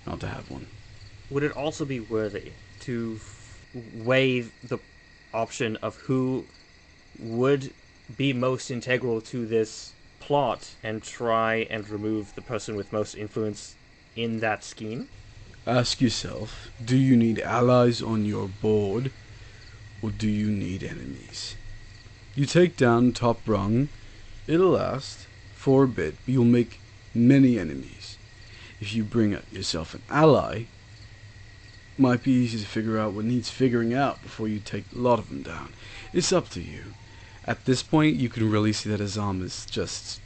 not to have one. Would it also be worthy to weigh the option of who would be most integral to this plot and try and remove the person with most influence in that scheme? Ask yourself, do you need allies on your board, or do you need enemies? You take down top rung, it'll last for a bit, but you'll make many enemies. If you bring yourself an ally, it might be easy to figure out what needs figuring out before you take a lot of them down. It's up to you. At this point, you can really see that Azhaam is just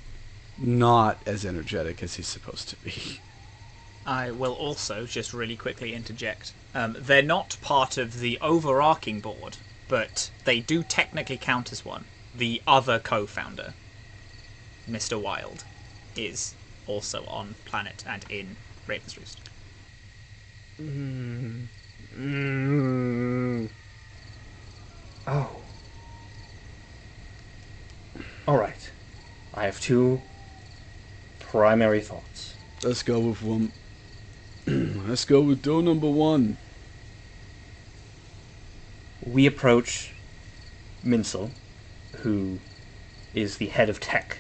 not as energetic as he's supposed to be. I will also just really quickly interject. They're not part of the overarching board, but they do technically count as one. The other co-founder, Mr. Wild, is also on planet and in Raven's Roost. Oh. Alright. I have two primary thoughts. Let's go with one. Let's go with door number one. We approach Minsel, who is the head of tech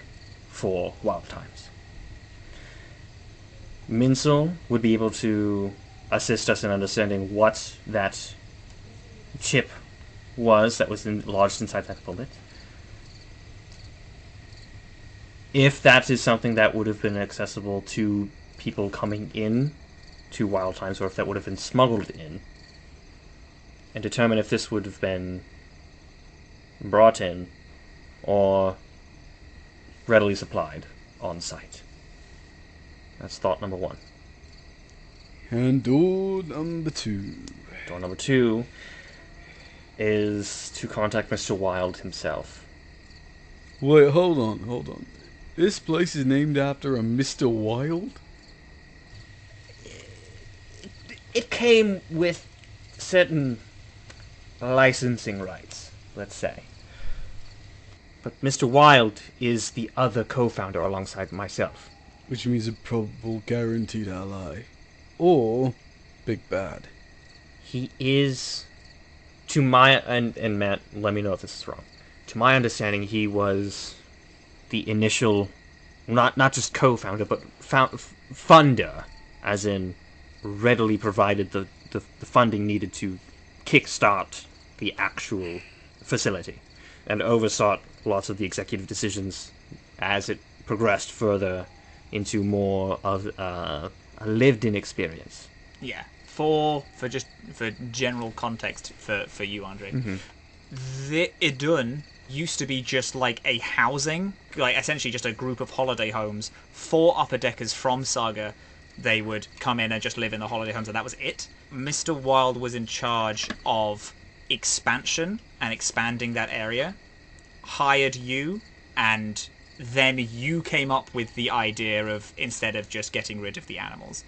for Wild Times. Minsel would be able to assist us in understanding what that chip was that was lodged inside that bullet. If that is something that would have been accessible to people coming in to Wild Times, or if that would have been smuggled in, and determine if this would have been brought in or readily supplied on site. That's thought number one. And door number two. Door number two is to contact Mr. Wild himself. Wait, hold on. This place is named after a Mr. Wild? It came with certain licensing rights, let's say. But Mr. Wild is the other co-founder alongside myself. Which means a probable guaranteed ally. Or Big Bad. He is, to my... And Matt, let me know if this is wrong. To my understanding, he was the initial... Not just co-founder, but funder. As in, readily provided the funding needed to kickstart the actual facility. And oversaw lots of the executive decisions as it progressed further into more of a lived-in experience. Yeah. For general context for you, Andre, the Idun used to be just like a housing, like essentially just a group of holiday homes for upper deckers from Saga. They would come in and just live in the holiday homes, and that was it. Mr. Wild was in charge of expansion and expanding that area, hired you, and then you came up with the idea of, instead of just getting rid of the animals,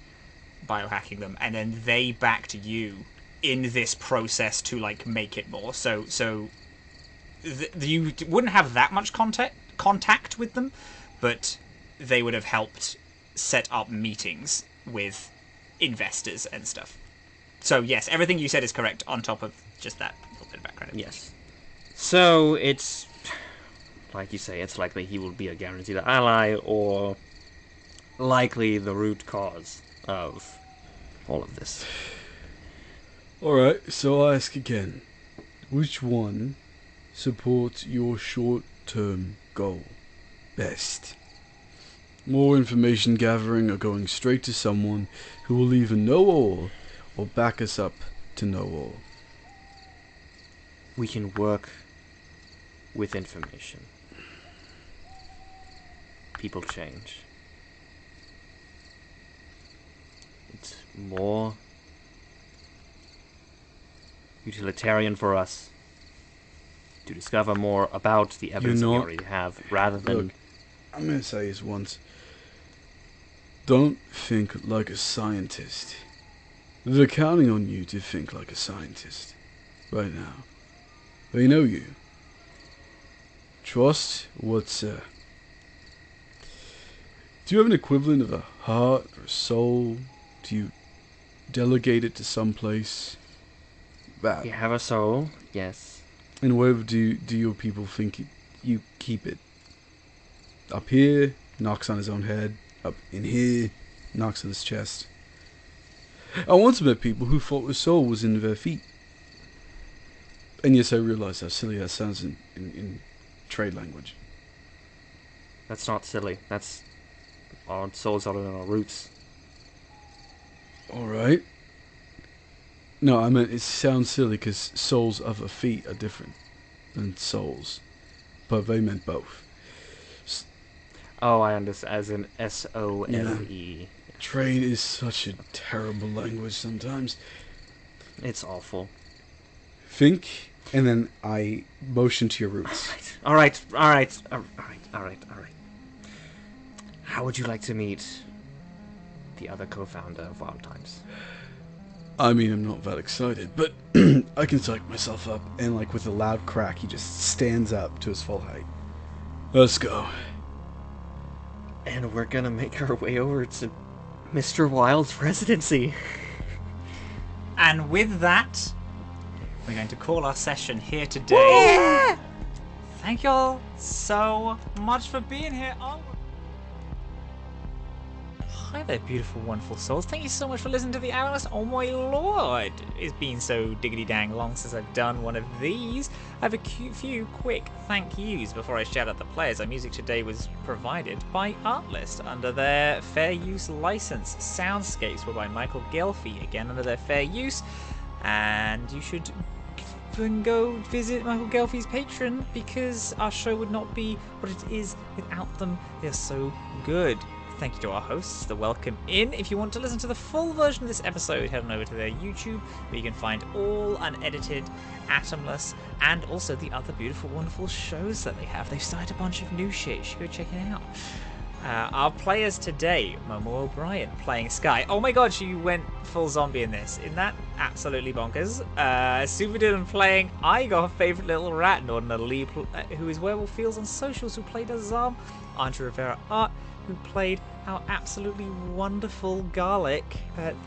biohacking them, and then they backed you in this process to like make it more. So you wouldn't have that much contact with them, but they would have helped set up meetings with investors and stuff. So yes, everything you said is correct on top of just that little bit of background. Yes. So it's, like you say, it's likely he will be a guaranteed ally, or likely the root cause of all of this. Alright, so I ask again. Which one supports your short-term goal best? More information gathering or going straight to someone who will either know all or back us up to know all? We can work with information. People change. It's more utilitarian for us to discover more about the evidence we already have, rather than... Look, I'm going to say this once. Don't think like a scientist. They're counting on you to think like a scientist. Right now. They know you. Trust what's Do you have an equivalent of a heart or a soul? Do you delegate it to someplace? That. We have a soul, yes. And where do your people think you keep it? Up here, knocks on his own head. Up in here, knocks on his chest. I once met people who thought the soul was in their feet. And yes, I realize how silly that sounds in trade language. That's not silly. That's... our souls are in our roots. Alright. No, I meant it sounds silly because souls of a feet are different than souls. But they meant both. Oh, I understand. As in S-O-L-E. Trade is such a terrible language sometimes. It's awful. Think, and then I motion to your roots. Alright. How would you like to meet the other co-founder of Wild Times? I mean, I'm not that excited, but I can psych myself up, and like with a loud crack, he just stands up to his full height. Let's go. And we're gonna make our way over to Mr. Wild's residency. And with that, we're going to call our session here today. Yeah! Thank you all so much for being here. Oh. Hi there, beautiful, wonderful souls. Thank you so much for listening to the Analyst. Oh my lord, it's been so diggity dang long since I've done one of these. I have a few quick thank yous before I shout out the players. Our music today was provided by Artlist under their fair use license. Soundscapes were by Michael Gelfie, again under their fair use. And you should go visit Michael Gelfie's Patreon, because our show would not be what it is without them. They're so good. Thank you to our hosts, the Welcome In. If you want to listen to the full version of this episode, head on over to their YouTube, where you can find all unedited, atomless, and also the other beautiful, wonderful shows that they have. They've started a bunch of new shit. You should go check it out. Our players today, Momo O'Brien playing Skye. Oh my god, she went full zombie in this. Isn't that absolutely bonkers? Super Dylan playing Igor, favourite little rat, Norden Lee, who is Werewolf Fields on socials, who played Azhaam, Andrew Rivera Art, who played our absolutely wonderful garlic,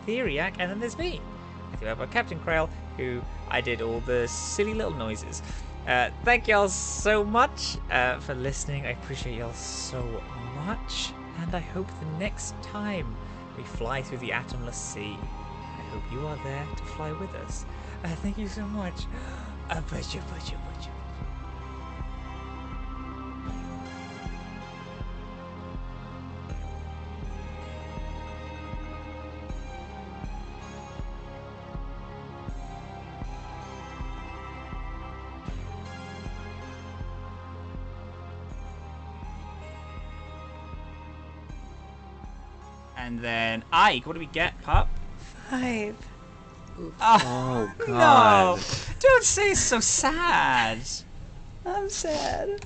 Theriac, and then there's me. We have our Captain Krail, who I did all the silly little noises. Thank y'all so much for listening. I appreciate y'all so much, and I hope the next time we fly through the atomless sea, I hope you are there to fly with us. Thank you so much. Butcha. And then Ike, what do we get, pup? 5. Oh, God. No! Don't say so sad. I'm sad.